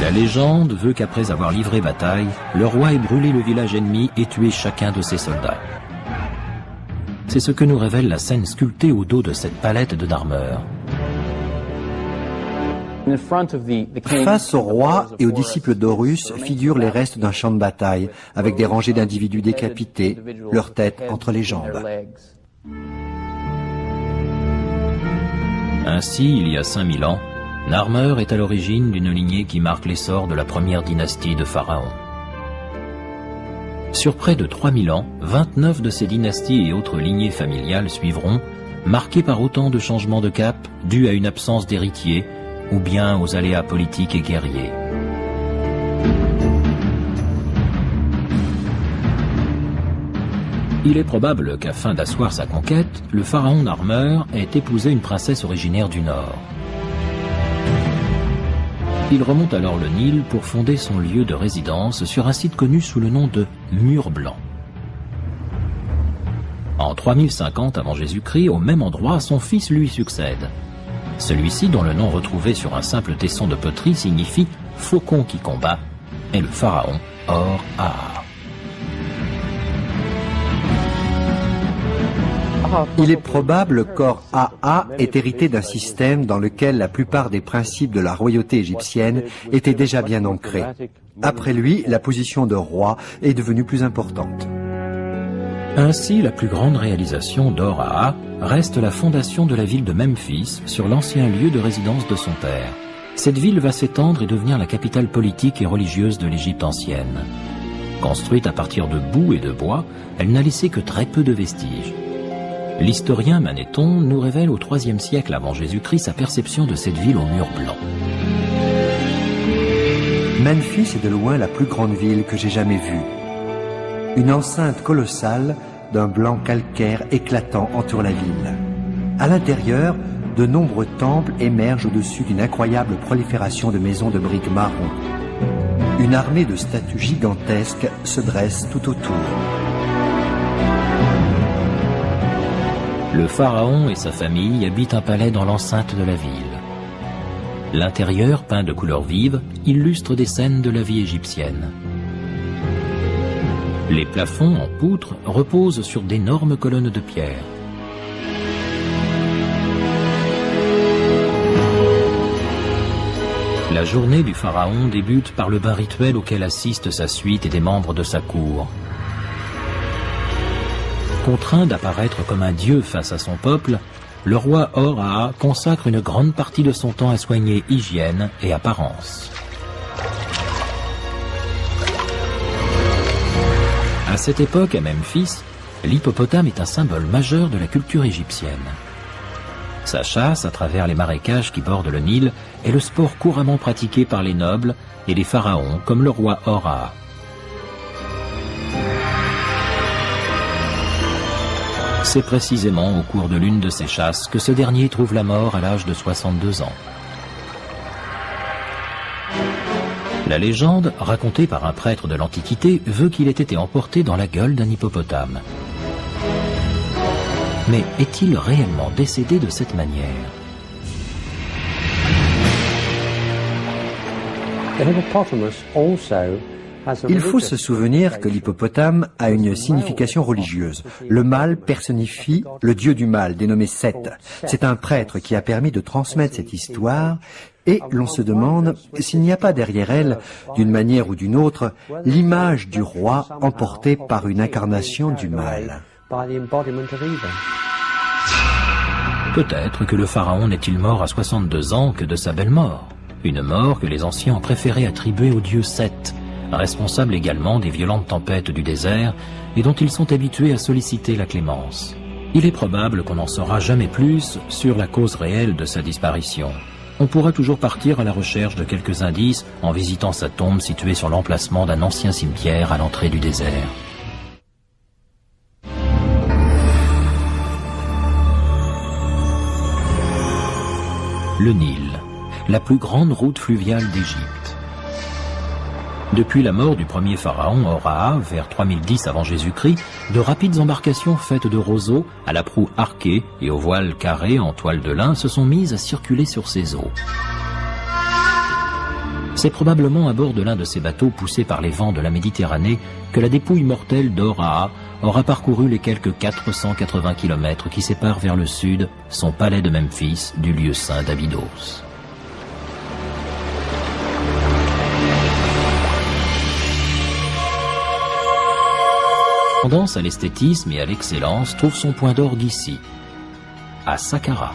La légende veut qu'après avoir livré bataille, le roi ait brûlé le village ennemi et tué chacun de ses soldats. C'est ce que nous révèle la scène sculptée au dos de cette palette de Narmer. Face au roi et aux disciples d'Horus figurent les restes d'un champ de bataille, avec des rangées d'individus décapités, leurs têtes entre les jambes. Ainsi, il y a 5000 ans, Narmer est à l'origine d'une lignée qui marque l'essor de la première dynastie de pharaons. Sur près de 3000 ans, 29 de ces dynasties et autres lignées familiales suivront, marquées par autant de changements de cap dus à une absence d'héritiers ou bien aux aléas politiques et guerriers. Il est probable qu'afin d'asseoir sa conquête, le pharaon Narmer ait épousé une princesse originaire du Nord. Il remonte alors le Nil pour fonder son lieu de résidence sur un site connu sous le nom de Mur Blanc. En 3050 avant Jésus-Christ, au même endroit, son fils lui succède. Celui-ci, dont le nom retrouvé sur un simple tesson de poterie signifie « faucon qui combat », est le pharaon Or-Aa. Il est probable qu'Or-Aa ait hérité d'un système dans lequel la plupart des principes de la royauté égyptienne étaient déjà bien ancrés. Après lui, la position de roi est devenue plus importante. Ainsi, la plus grande réalisation d'Or-Aa reste la fondation de la ville de Memphis sur l'ancien lieu de résidence de son père. Cette ville va s'étendre et devenir la capitale politique et religieuse de l'Égypte ancienne. Construite à partir de boue et de bois, elle n'a laissé que très peu de vestiges. L'historien Manéthon nous révèle au IIIe siècle avant Jésus-Christ sa perception de cette ville au mur blanc. Memphis est de loin la plus grande ville que j'ai jamais vue. Une enceinte colossale d'un blanc calcaire éclatant entoure la ville. À l'intérieur, de nombreux temples émergent au-dessus d'une incroyable prolifération de maisons de briques marron. Une armée de statues gigantesques se dresse tout autour. Le pharaon et sa famille habitent un palais dans l'enceinte de la ville. L'intérieur, peint de couleurs vives, illustre des scènes de la vie égyptienne. Les plafonds en poutre reposent sur d'énormes colonnes de pierre. La journée du pharaon débute par le bain rituel auquel assiste sa suite et des membres de sa cour. Contraint d'apparaître comme un dieu face à son peuple, le roi Or-Aa consacre une grande partie de son temps à soigner hygiène et apparence. À cette époque, à Memphis, l'hippopotame est un symbole majeur de la culture égyptienne. Sa chasse à travers les marécages qui bordent le Nil est le sport couramment pratiqué par les nobles et les pharaons comme le roi Or-Aa. C'est précisément au cours de l'une de ces chasses que ce dernier trouve la mort à l'âge de 62 ans. La légende, racontée par un prêtre de l'Antiquité, veut qu'il ait été emporté dans la gueule d'un hippopotame. Mais est-il réellement décédé de cette manière? Il faut se souvenir que l'hippopotame a une signification religieuse. Le mâle personnifie le dieu du mal, dénommé Seth. C'est un prêtre qui a permis de transmettre cette histoire, et l'on se demande s'il n'y a pas derrière elle, d'une manière ou d'une autre, l'image du roi emportée par une incarnation du mal. Peut-être que le pharaon n'est-il mort à 62 ans que de sa belle mort. Une mort que les anciens ont préféré attribuer au dieu Seth, responsable également des violentes tempêtes du désert et dont ils sont habitués à solliciter la clémence. Il est probable qu'on n'en saura jamais plus sur la cause réelle de sa disparition. On pourra toujours partir à la recherche de quelques indices en visitant sa tombe située sur l'emplacement d'un ancien cimetière à l'entrée du désert. Le Nil, la plus grande route fluviale d'Égypte. Depuis la mort du premier pharaon Horaa, vers 3010 avant Jésus-Christ, de rapides embarcations faites de roseaux, à la proue arquée et aux voiles carrées en toile de lin se sont mises à circuler sur ces eaux. C'est probablement à bord de l'un de ces bateaux poussés par les vents de la Méditerranée que la dépouille mortelle d'Horaa aura parcouru les quelques 480 km qui séparent vers le sud son palais de Memphis du lieu saint d'Abydos. La tendance à l'esthétisme et à l'excellence trouve son point d'orgue ici, à Saqqara.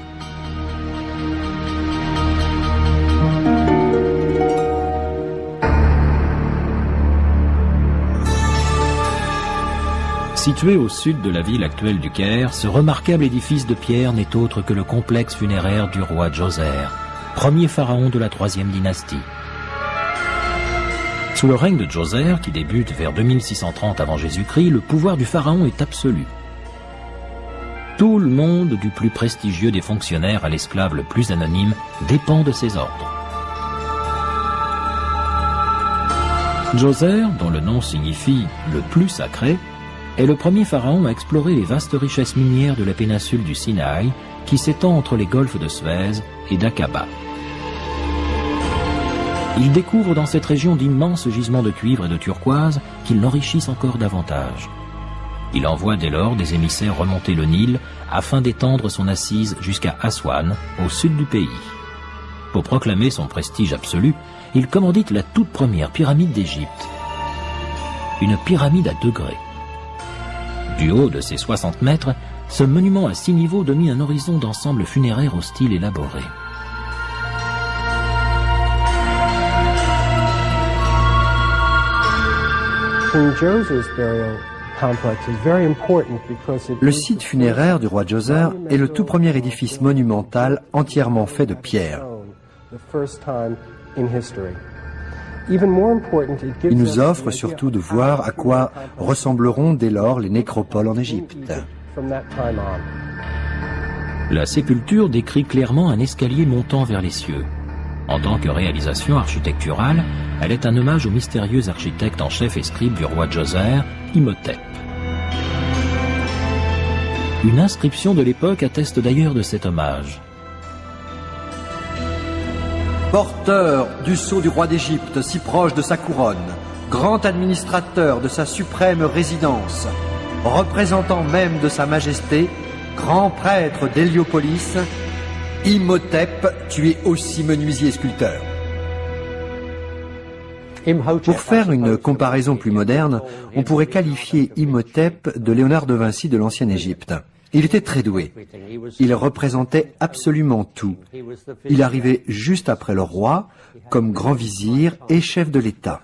Situé au sud de la ville actuelle du Caire, ce remarquable édifice de pierre n'est autre que le complexe funéraire du roi Djoser, premier pharaon de la troisième dynastie. Sous le règne de Djoser, qui débute vers 2630 avant Jésus-Christ, le pouvoir du pharaon est absolu. Tout le monde, du plus prestigieux des fonctionnaires à l'esclave le plus anonyme, dépend de ses ordres. Djoser, dont le nom signifie « le plus sacré », est le premier pharaon à explorer les vastes richesses minières de la péninsule du Sinaï, qui s'étend entre les golfes de Suez et d'Aqaba. Il découvre dans cette région d'immenses gisements de cuivre et de turquoise qui l'enrichissent encore davantage. Il envoie dès lors des émissaires remonter le Nil afin d'étendre son assise jusqu'à Aswan, au sud du pays. Pour proclamer son prestige absolu, il commandite la toute première pyramide d'Égypte. Une pyramide à degrés. Du haut de ses 60 mètres, ce monument à 6 niveaux domine un horizon d'ensemble funéraire au style élaboré. Le site funéraire du roi Djoser est le tout premier édifice monumental entièrement fait de pierre. Il nous offre surtout de voir à quoi ressembleront dès lors les nécropoles en Égypte. La sépulture décrit clairement un escalier montant vers les cieux. En tant que réalisation architecturale, elle est un hommage au mystérieux architecte en chef et scribe du roi Djoser, Imhotep. Une inscription de l'époque atteste d'ailleurs de cet hommage. Porteur du sceau du roi d'Égypte, si proche de sa couronne, grand administrateur de sa suprême résidence, représentant même de sa majesté, grand prêtre d'Héliopolis, Imhotep, tu es aussi menuisier et sculpteur. Pour faire une comparaison plus moderne, on pourrait qualifier Imhotep de Léonard de Vinci de l'ancienne Égypte. Il était très doué. Il représentait absolument tout. Il arrivait juste après le roi, comme grand vizir et chef de l'État.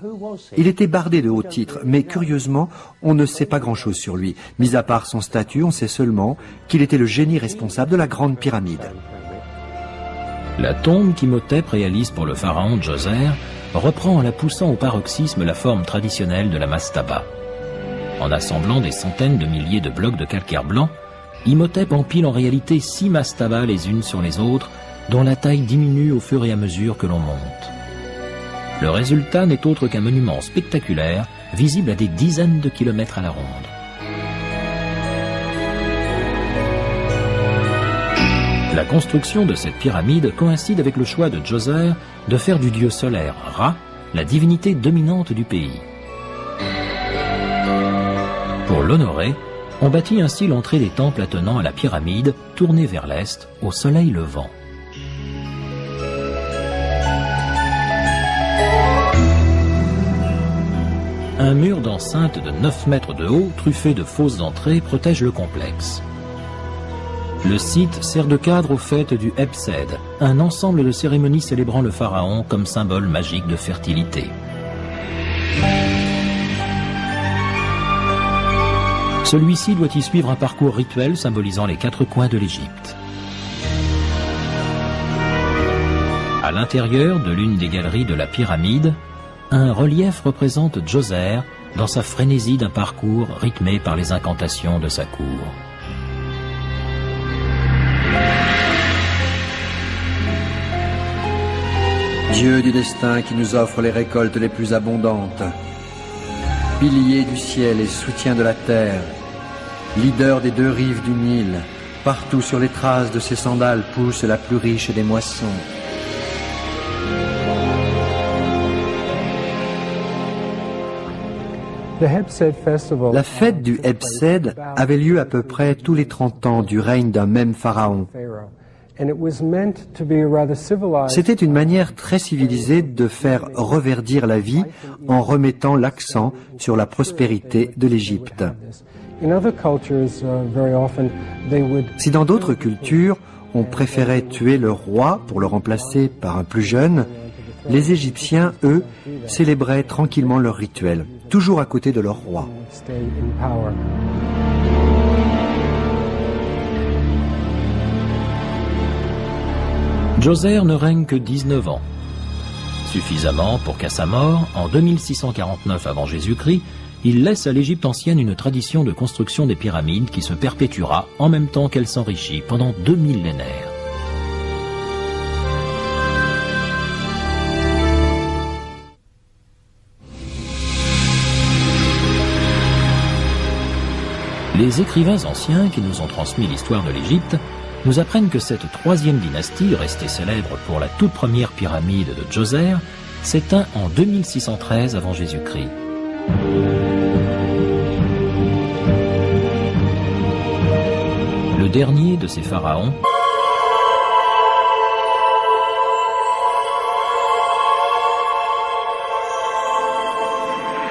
Il était bardé de hauts titres, mais curieusement, on ne sait pas grand-chose sur lui. Mis à part son statut, on sait seulement qu'il était le génie responsable de la Grande Pyramide. La tombe qu'Imhotep réalise pour le pharaon Djoser reprend en la poussant au paroxysme la forme traditionnelle de la mastaba. En assemblant des centaines de milliers de blocs de calcaire blanc, Imhotep empile en réalité 6 mastabas les unes sur les autres, dont la taille diminue au fur et à mesure que l'on monte. Le résultat n'est autre qu'un monument spectaculaire, visible à des dizaines de kilomètres à la ronde. La construction de cette pyramide coïncide avec le choix de Djoser de faire du dieu solaire Ra la divinité dominante du pays. Pour l'honorer, on bâtit ainsi l'entrée des temples attenant à la pyramide, tournée vers l'est, au soleil levant. Un mur d'enceinte de 9 mètres de haut, truffé de fausses entrées, protège le complexe. Le site sert de cadre aux fêtes du Hebsed, un ensemble de cérémonies célébrant le pharaon comme symbole magique de fertilité. Celui-ci doit y suivre un parcours rituel symbolisant les 4 coins de l'Égypte. À l'intérieur de l'une des galeries de la pyramide, un relief représente Djoser dans sa frénésie d'un parcours rythmé par les incantations de sa cour. Dieu du destin qui nous offre les récoltes les plus abondantes, pilier du ciel et soutien de la terre, leader des 2 rives du Nil, partout sur les traces de ses sandales pousse la plus riche des moissons. La fête du Hebsed avait lieu à peu près tous les 30 ans du règne d'un même pharaon. C'était une manière très civilisée de faire reverdir la vie en remettant l'accent sur la prospérité de l'Égypte. Si dans d'autres cultures, on préférait tuer le roi pour le remplacer par un plus jeune, les Égyptiens, eux, célébraient tranquillement leur rituel, toujours à côté de leur roi. Djoser ne règne que 19 ans. Suffisamment pour qu'à sa mort, en 2649 avant Jésus-Christ, il laisse à l'Égypte ancienne une tradition de construction des pyramides qui se perpétuera en même temps qu'elle s'enrichit pendant 2 millénaires. Les écrivains anciens qui nous ont transmis l'histoire de l'Égypte nous apprennent que cette 3e dynastie, restée célèbre pour la toute première pyramide de Djoser, s'éteint en 2613 avant Jésus-Christ. Le dernier de ces pharaons,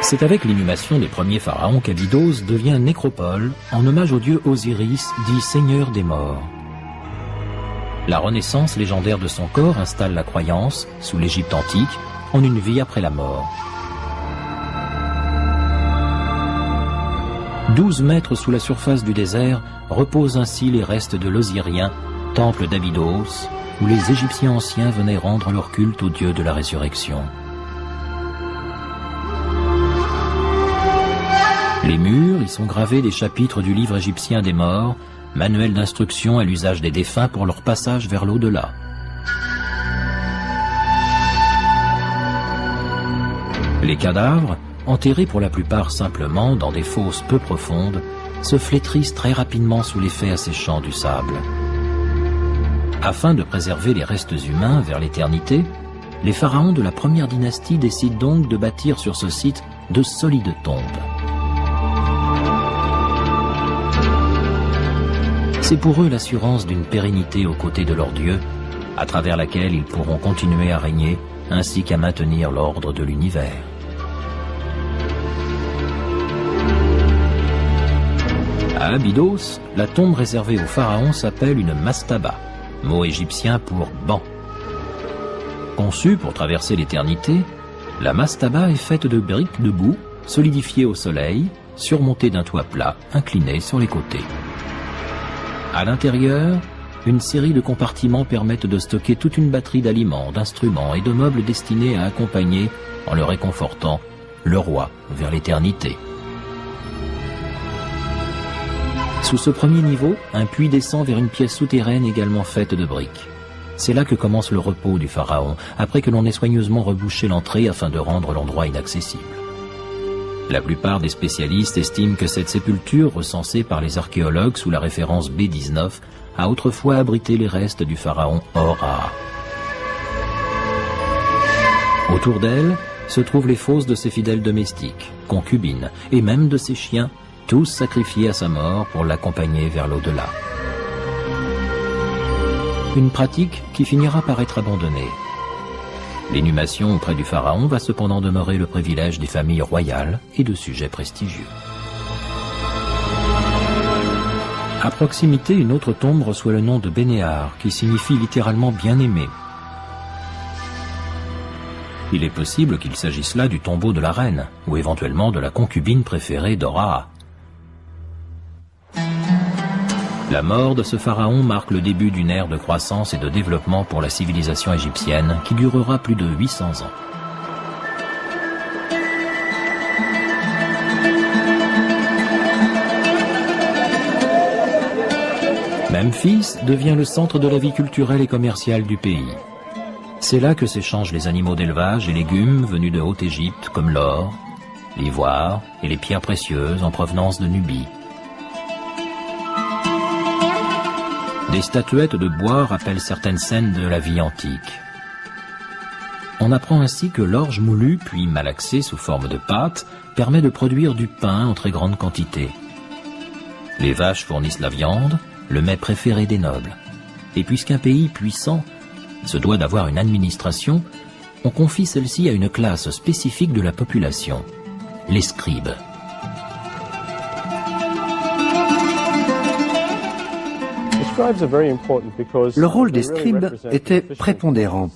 c'est avec l'inhumation des premiers pharaons qu'Abydos devient nécropole en hommage au dieu Osiris, dit seigneur des morts. La renaissance légendaire de son corps installe la croyance, sous l'Égypte antique, en une vie après la mort. 12 mètres sous la surface du désert reposent ainsi les restes de l'Osirien, temple d'Abydos, où les Égyptiens anciens venaient rendre leur culte au dieu de la résurrection. Les murs y sont gravés des chapitres du livre égyptien des morts, manuel d'instruction à l'usage des défunts pour leur passage vers l'au-delà. Les cadavres, enterrés pour la plupart simplement dans des fosses peu profondes, se flétrissent très rapidement sous l'effet asséchant du sable. Afin de préserver les restes humains vers l'éternité, les pharaons de la première dynastie décident donc de bâtir sur ce site de solides tombes. C'est pour eux l'assurance d'une pérennité aux côtés de leur Dieu, à travers laquelle ils pourront continuer à régner, ainsi qu'à maintenir l'ordre de l'univers. À Abydos, la tombe réservée aux pharaons s'appelle une mastaba, mot égyptien pour banc. Conçue pour traverser l'éternité, la mastaba est faite de briques de boue, solidifiées au soleil, surmontées d'un toit plat, incliné sur les côtés. À l'intérieur, une série de compartiments permettent de stocker toute une batterie d'aliments, d'instruments et de meubles destinés à accompagner, en le réconfortant, le roi vers l'éternité. Sous ce premier niveau, un puits descend vers une pièce souterraine également faite de briques. C'est là que commence le repos du pharaon, après que l'on ait soigneusement rebouché l'entrée afin de rendre l'endroit inaccessible. La plupart des spécialistes estiment que cette sépulture, recensée par les archéologues sous la référence B19, a autrefois abrité les restes du pharaon Hor-Ra. Autour d'elle se trouvent les fosses de ses fidèles domestiques, concubines, et même de ses chiens, tous sacrifiés à sa mort pour l'accompagner vers l'au-delà. Une pratique qui finira par être abandonnée. L'inhumation auprès du pharaon va cependant demeurer le privilège des familles royales et de sujets prestigieux. À proximité, une autre tombe reçoit le nom de Bénéar, qui signifie littéralement bien-aimé. Il est possible qu'il s'agisse là du tombeau de la reine, ou éventuellement de la concubine préférée d'Hor-Ra. La mort de ce pharaon marque le début d'une ère de croissance et de développement pour la civilisation égyptienne qui durera plus de 800 ans. Memphis devient le centre de la vie culturelle et commerciale du pays. C'est là que s'échangent les animaux d'élevage et légumes venus de Haute-Égypte comme l'or, l'ivoire et les pierres précieuses en provenance de Nubie. Des statuettes de bois rappellent certaines scènes de la vie antique. On apprend ainsi que l'orge moulue puis malaxée sous forme de pâte permet de produire du pain en très grande quantité. Les vaches fournissent la viande, le mets préféré des nobles. Et puisqu'un pays puissant se doit d'avoir une administration, on confie celle-ci à une classe spécifique de la population, les scribes. Le rôle des scribes était prépondérant.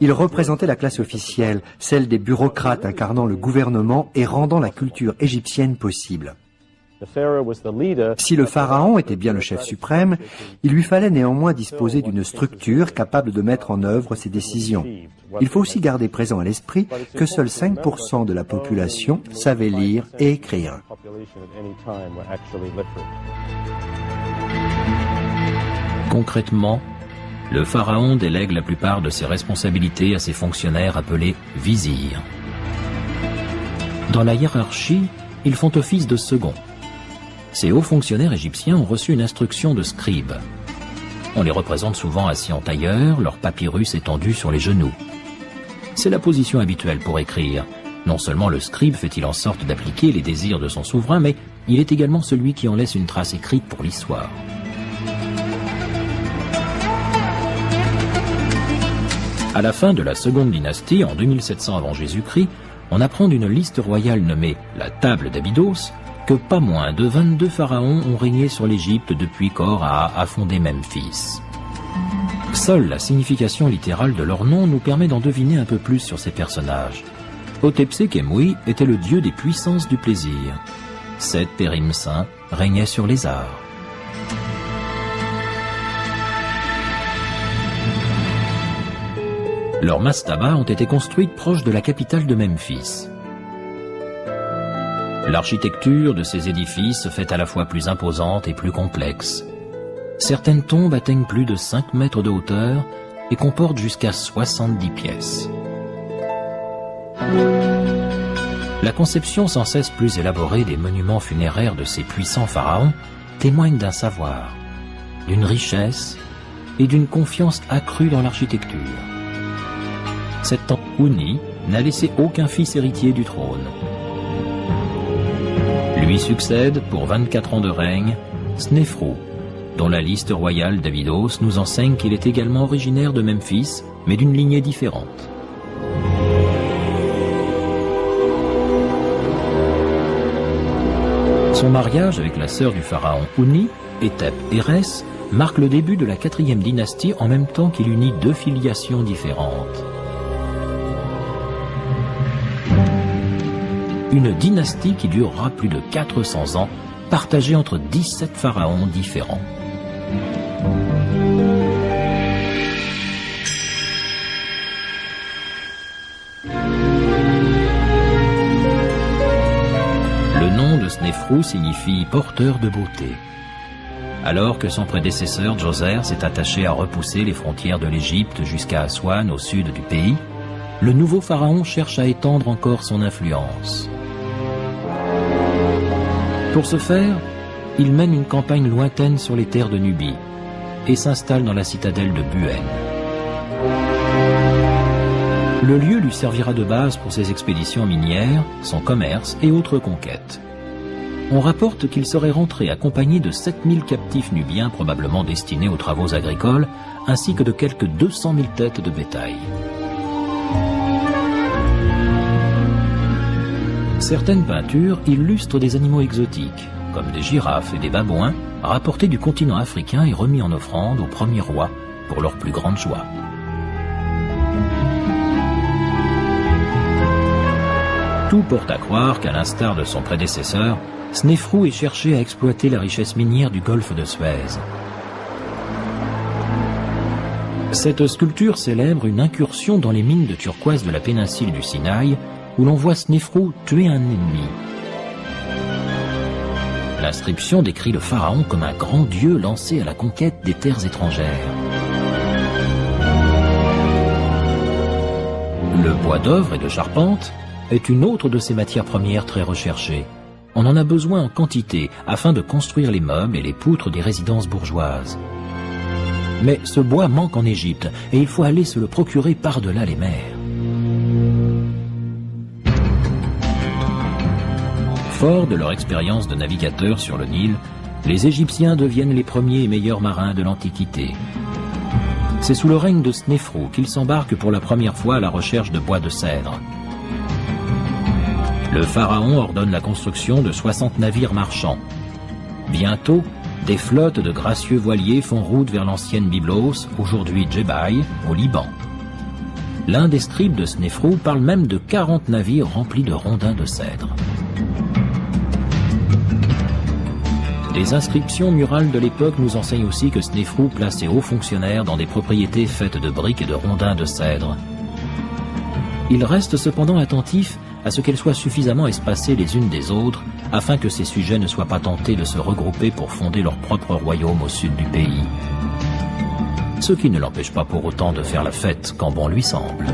Ils représentaient la classe officielle, celle des bureaucrates incarnant le gouvernement et rendant la culture égyptienne possible. Si le pharaon était bien le chef suprême, il lui fallait néanmoins disposer d'une structure capable de mettre en œuvre ses décisions. Il faut aussi garder présent à l'esprit que seuls 5% de la population savait lire et écrire. Concrètement, le pharaon délègue la plupart de ses responsabilités à ses fonctionnaires appelés vizirs. Dans la hiérarchie, ils font office de second. Ces hauts fonctionnaires égyptiens ont reçu une instruction de scribe. On les représente souvent assis en tailleur, leur papyrus étendu sur les genoux. C'est la position habituelle pour écrire. Non seulement le scribe fait-il en sorte d'appliquer les désirs de son souverain, mais il est également celui qui en laisse une trace écrite pour l'histoire. À la fin de la seconde dynastie, en 2700 avant Jésus-Christ, on apprend d'une liste royale nommée la Table d'Abydos que pas moins de 22 pharaons ont régné sur l'Égypte depuis qu'Hor-Ra a fondé Memphis. Seule la signification littérale de leur nom nous permet d'en deviner un peu plus sur ces personnages. Hotepsé-Khémoui était le dieu des puissances du plaisir. Seth Périm-Saint régnait sur les arts. Leurs mastabas ont été construites proches de la capitale de Memphis. L'architecture de ces édifices se fait à la fois plus imposante et plus complexe. Certaines tombes atteignent plus de 5 mètres de hauteur et comportent jusqu'à 70 pièces. La conception sans cesse plus élaborée des monuments funéraires de ces puissants pharaons témoigne d'un savoir, d'une richesse et d'une confiance accrue dans l'architecture. Cet temps, Houni n'a laissé aucun fils héritier du trône. Lui succède, pour 24 ans de règne, Snéfrou, dont la liste royale d'Abydos nous enseigne qu'il est également originaire de Memphis, mais d'une lignée différente. Son mariage avec la sœur du pharaon Houni, Hétep-Hérès, marque le début de la 4e dynastie en même temps qu'il unit 2 filiations différentes. Une dynastie qui durera plus de 400 ans, partagée entre 17 pharaons différents. Le nom de Snéfrou signifie porteur de beauté. Alors que son prédécesseur Djoser s'est attaché à repousser les frontières de l'Égypte jusqu'à Aswan au sud du pays, le nouveau pharaon cherche à étendre encore son influence. Pour ce faire, il mène une campagne lointaine sur les terres de Nubie et s'installe dans la citadelle de Buen. Le lieu lui servira de base pour ses expéditions minières, son commerce et autres conquêtes. On rapporte qu'il serait rentré accompagné de 7000 captifs nubiens probablement destinés aux travaux agricoles, ainsi que de quelques 200 000 têtes de bétail. Certaines peintures illustrent des animaux exotiques, comme des girafes et des babouins, rapportés du continent africain et remis en offrande aux premiers rois pour leur plus grande joie. Tout porte à croire qu'à l'instar de son prédécesseur, Snéfrou ait cherché à exploiter la richesse minière du golfe de Suez. Cette sculpture célèbre une incursion dans les mines de turquoise de la péninsule du Sinaï, où l'on voit Snéfrou tuer un ennemi. L'inscription décrit le pharaon comme un grand dieu lancé à la conquête des terres étrangères. Le bois d'œuvre et de charpente est une autre de ces matières premières très recherchées. On en a besoin en quantité afin de construire les meubles et les poutres des résidences bourgeoises. Mais ce bois manque en Égypte et il faut aller se le procurer par-delà les mers. Forts de leur expérience de navigateurs sur le Nil, les Égyptiens deviennent les premiers et meilleurs marins de l'Antiquité. C'est sous le règne de Snéfrou qu'ils s'embarquent pour la première fois à la recherche de bois de cèdre. Le pharaon ordonne la construction de 60 navires marchands. Bientôt, des flottes de gracieux voiliers font route vers l'ancienne Byblos, aujourd'hui Djebaï, au Liban. L'un des scribes de Snéfrou parle même de 40 navires remplis de rondins de cèdre. Les inscriptions murales de l'époque nous enseignent aussi que Snéfrou place ses hauts fonctionnaires dans des propriétés faites de briques et de rondins de cèdre. Il reste cependant attentif à ce qu'elles soient suffisamment espacées les unes des autres afin que ces sujets ne soient pas tentés de se regrouper pour fonder leur propre royaume au sud du pays. Ce qui ne l'empêche pas pour autant de faire la fête quand bon lui semble.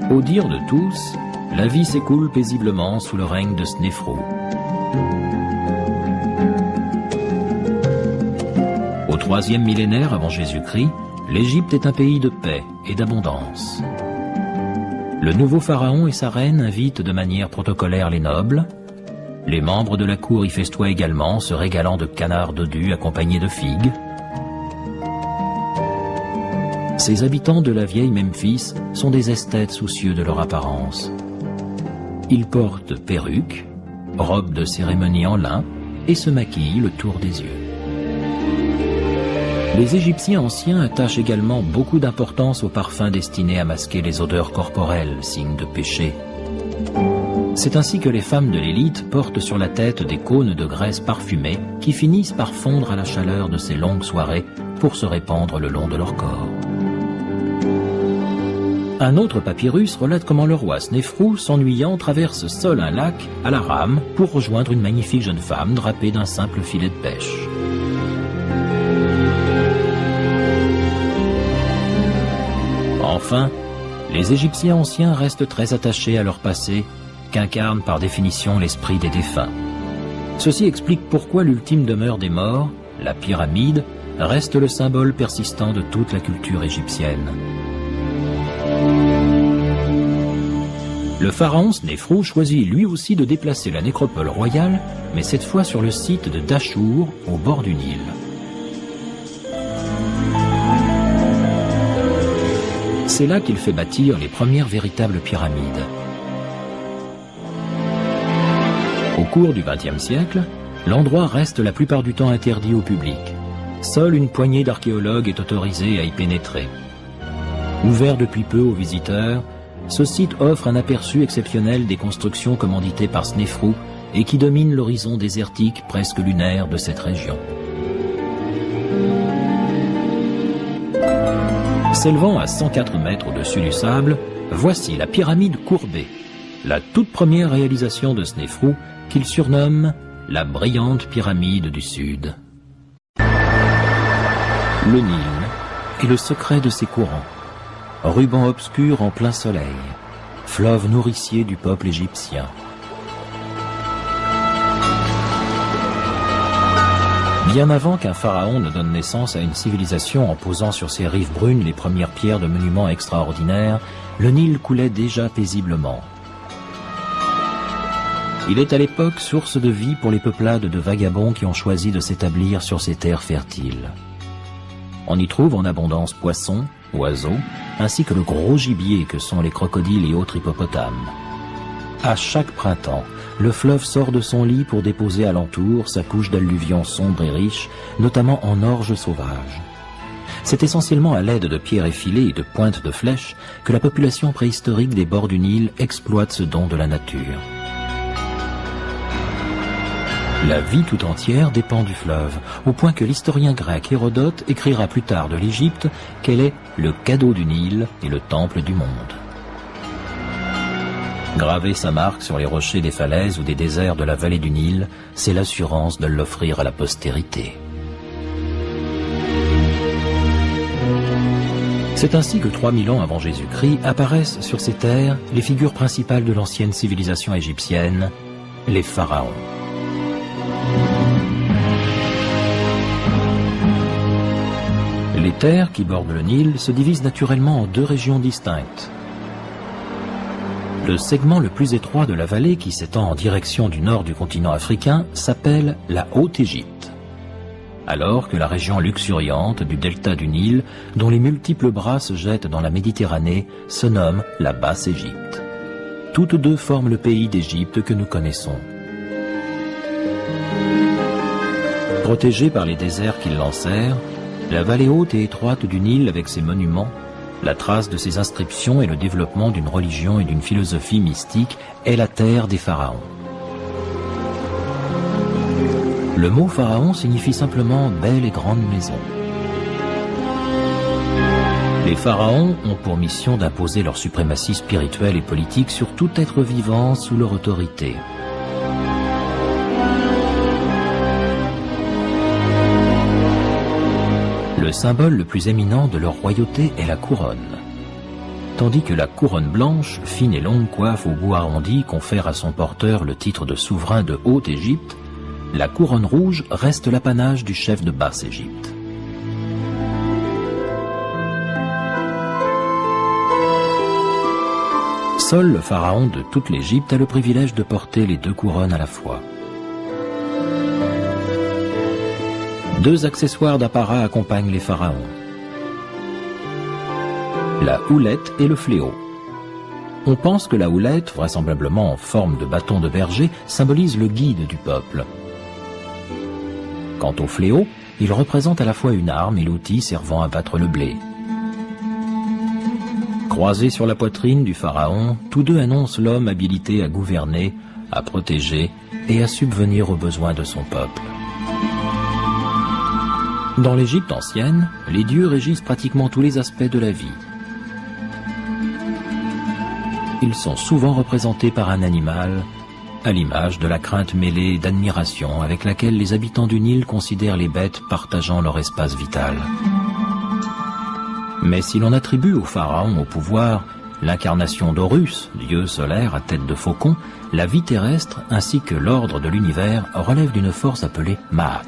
Au dire de tous, la vie s'écoule paisiblement sous le règne de Snéfrou. Au troisième millénaire avant Jésus-Christ, l'Égypte est un pays de paix et d'abondance. Le nouveau pharaon et sa reine invitent de manière protocolaire les nobles. Les membres de la cour y festoient également, se régalant de canards dodus accompagnés de figues. Ces habitants de la vieille Memphis sont des esthètes soucieux de leur apparence. Ils portent perruques, robes de cérémonie en lin et se maquillent le tour des yeux. Les Égyptiens anciens attachent également beaucoup d'importance aux parfums destinés à masquer les odeurs corporelles, signe de péché. C'est ainsi que les femmes de l'élite portent sur la tête des cônes de graisse parfumée qui finissent par fondre à la chaleur de ces longues soirées pour se répandre le long de leur corps. Un autre papyrus relate comment le roi Snéfrou, s'ennuyant, traverse seul un lac à la rame pour rejoindre une magnifique jeune femme drapée d'un simple filet de pêche. Enfin, les Égyptiens anciens restent très attachés à leur passé, qu'incarne par définition l'esprit des défunts. Ceci explique pourquoi l'ultime demeure des morts, la pyramide, reste le symbole persistant de toute la culture égyptienne. Le pharaon Snéfrou choisit lui aussi de déplacer la nécropole royale, mais cette fois sur le site de Dachour, au bord du Nil. C'est là qu'il fait bâtir les premières véritables pyramides. Au cours du XXe siècle, l'endroit reste la plupart du temps interdit au public. Seule une poignée d'archéologues est autorisée à y pénétrer. Ouvert depuis peu aux visiteurs, ce site offre un aperçu exceptionnel des constructions commanditées par Snéfrou et qui dominent l'horizon désertique presque lunaire de cette région. S'élevant à 104 mètres au-dessus du sable, voici la pyramide courbée, la toute première réalisation de Snéfrou qu'il surnomme la brillante pyramide du Sud. Le Nil est le secret de ses courants, ruban obscur en plein soleil, fleuve nourricier du peuple égyptien. Bien avant qu'un pharaon ne donne naissance à une civilisation en posant sur ses rives brunes les premières pierres de monuments extraordinaires, le Nil coulait déjà paisiblement. Il est à l'époque source de vie pour les peuplades de vagabonds qui ont choisi de s'établir sur ces terres fertiles. On y trouve en abondance poissons, oiseaux, ainsi que le gros gibier que sont les crocodiles et autres hippopotames. À chaque printemps, le fleuve sort de son lit pour déposer alentour sa couche d'alluvions sombres et riches, notamment en orges sauvages. C'est essentiellement à l'aide de pierres effilées et de pointes de flèches que la population préhistorique des bords du Nil exploite ce don de la nature. La vie tout entière dépend du fleuve, au point que l'historien grec Hérodote écrira plus tard de l'Égypte qu'elle est le cadeau du Nil et le temple du monde. Graver sa marque sur les rochers des falaises ou des déserts de la vallée du Nil, c'est l'assurance de l'offrir à la postérité. C'est ainsi que 3000 ans avant Jésus-Christ apparaissent sur ces terres les figures principales de l'ancienne civilisation égyptienne, les pharaons. Les terres qui bordent le Nil se divisent naturellement en deux régions distinctes. Le segment le plus étroit de la vallée qui s'étend en direction du nord du continent africain s'appelle la Haute-Égypte, alors que la région luxuriante du delta du Nil, dont les multiples bras se jettent dans la Méditerranée, se nomme la Basse-Égypte. Toutes deux forment le pays d'Égypte que nous connaissons. Protégée par les déserts qui l'enserrent, la vallée haute et étroite du Nil avec ses monuments, la trace de ses inscriptions et le développement d'une religion et d'une philosophie mystique est la terre des pharaons. Le mot pharaon signifie simplement belle et grande maison. Les pharaons ont pour mission d'imposer leur suprématie spirituelle et politique sur tout être vivant sous leur autorité. Le symbole le plus éminent de leur royauté est la couronne. Tandis que la couronne blanche, fine et longue coiffe au bout arrondi confère à son porteur le titre de souverain de Haute-Égypte, la couronne rouge reste l'apanage du chef de Basse-Égypte. Seul le pharaon de toute l'Égypte a le privilège de porter les deux couronnes à la fois. Deux accessoires d'apparat accompagnent les pharaons: la houlette et le fléau. On pense que la houlette, vraisemblablement en forme de bâton de berger, symbolise le guide du peuple. Quant au fléau, il représente à la fois une arme et l'outil servant à battre le blé. Croisés sur la poitrine du pharaon, tous deux annoncent l'homme habilité à gouverner, à protéger et à subvenir aux besoins de son peuple. Dans l'Égypte ancienne, les dieux régissent pratiquement tous les aspects de la vie. Ils sont souvent représentés par un animal, à l'image de la crainte mêlée d'admiration avec laquelle les habitants du Nil considèrent les bêtes partageant leur espace vital. Mais si l'on attribue au pharaon au pouvoir l'incarnation d'Horus, dieu solaire à tête de faucon, la vie terrestre ainsi que l'ordre de l'univers relèvent d'une force appelée Ma'at.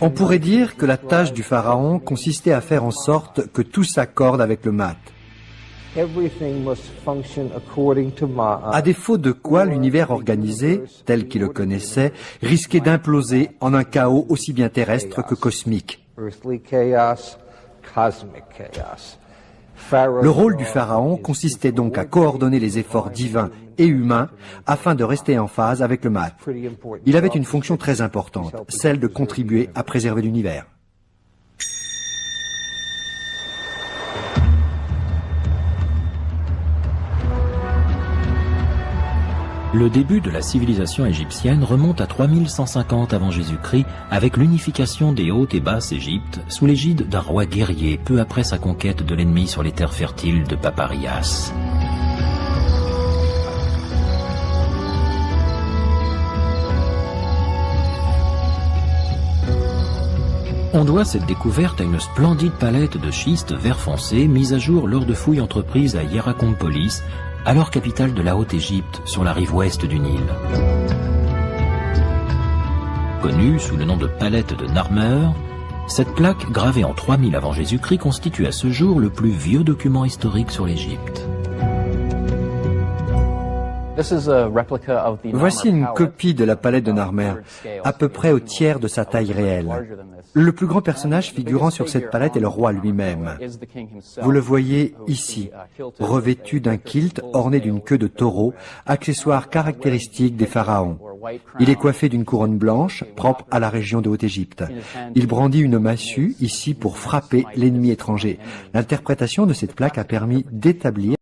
On pourrait dire que la tâche du pharaon consistait à faire en sorte que tout s'accorde avec le Ma'at. À défaut de quoi l'univers organisé, tel qu'il le connaissait, risquait d'imploser en un chaos aussi bien terrestre que cosmique. Le rôle du pharaon consistait donc à coordonner les efforts divins et humains afin de rester en phase avec le Ma'at. Il avait une fonction très importante, celle de contribuer à préserver l'univers. Le début de la civilisation égyptienne remonte à 3150 avant Jésus-Christ avec l'unification des Hautes et Basses Égyptes sous l'égide d'un roi guerrier peu après sa conquête de l'ennemi sur les terres fertiles de Paparias. On doit cette découverte à une splendide palette de schiste vert foncé mise à jour lors de fouilles entreprises à Hierakonpolis, alors capitale de la Haute-Égypte, sur la rive ouest du Nil. Connue sous le nom de palette de Narmer, cette plaque gravée en 3000 avant Jésus-Christ constitue à ce jour le plus vieux document historique sur l'Égypte. Voici une copie de la palette de Narmer, à peu près au tiers de sa taille réelle. Le plus grand personnage figurant sur cette palette est le roi lui-même. Vous le voyez ici, revêtu d'un kilt orné d'une queue de taureau, accessoire caractéristique des pharaons. Il est coiffé d'une couronne blanche, propre à la région de Haute-Égypte. Il brandit une massue, ici, pour frapper l'ennemi étranger. L'interprétation de cette plaque a permis d'établir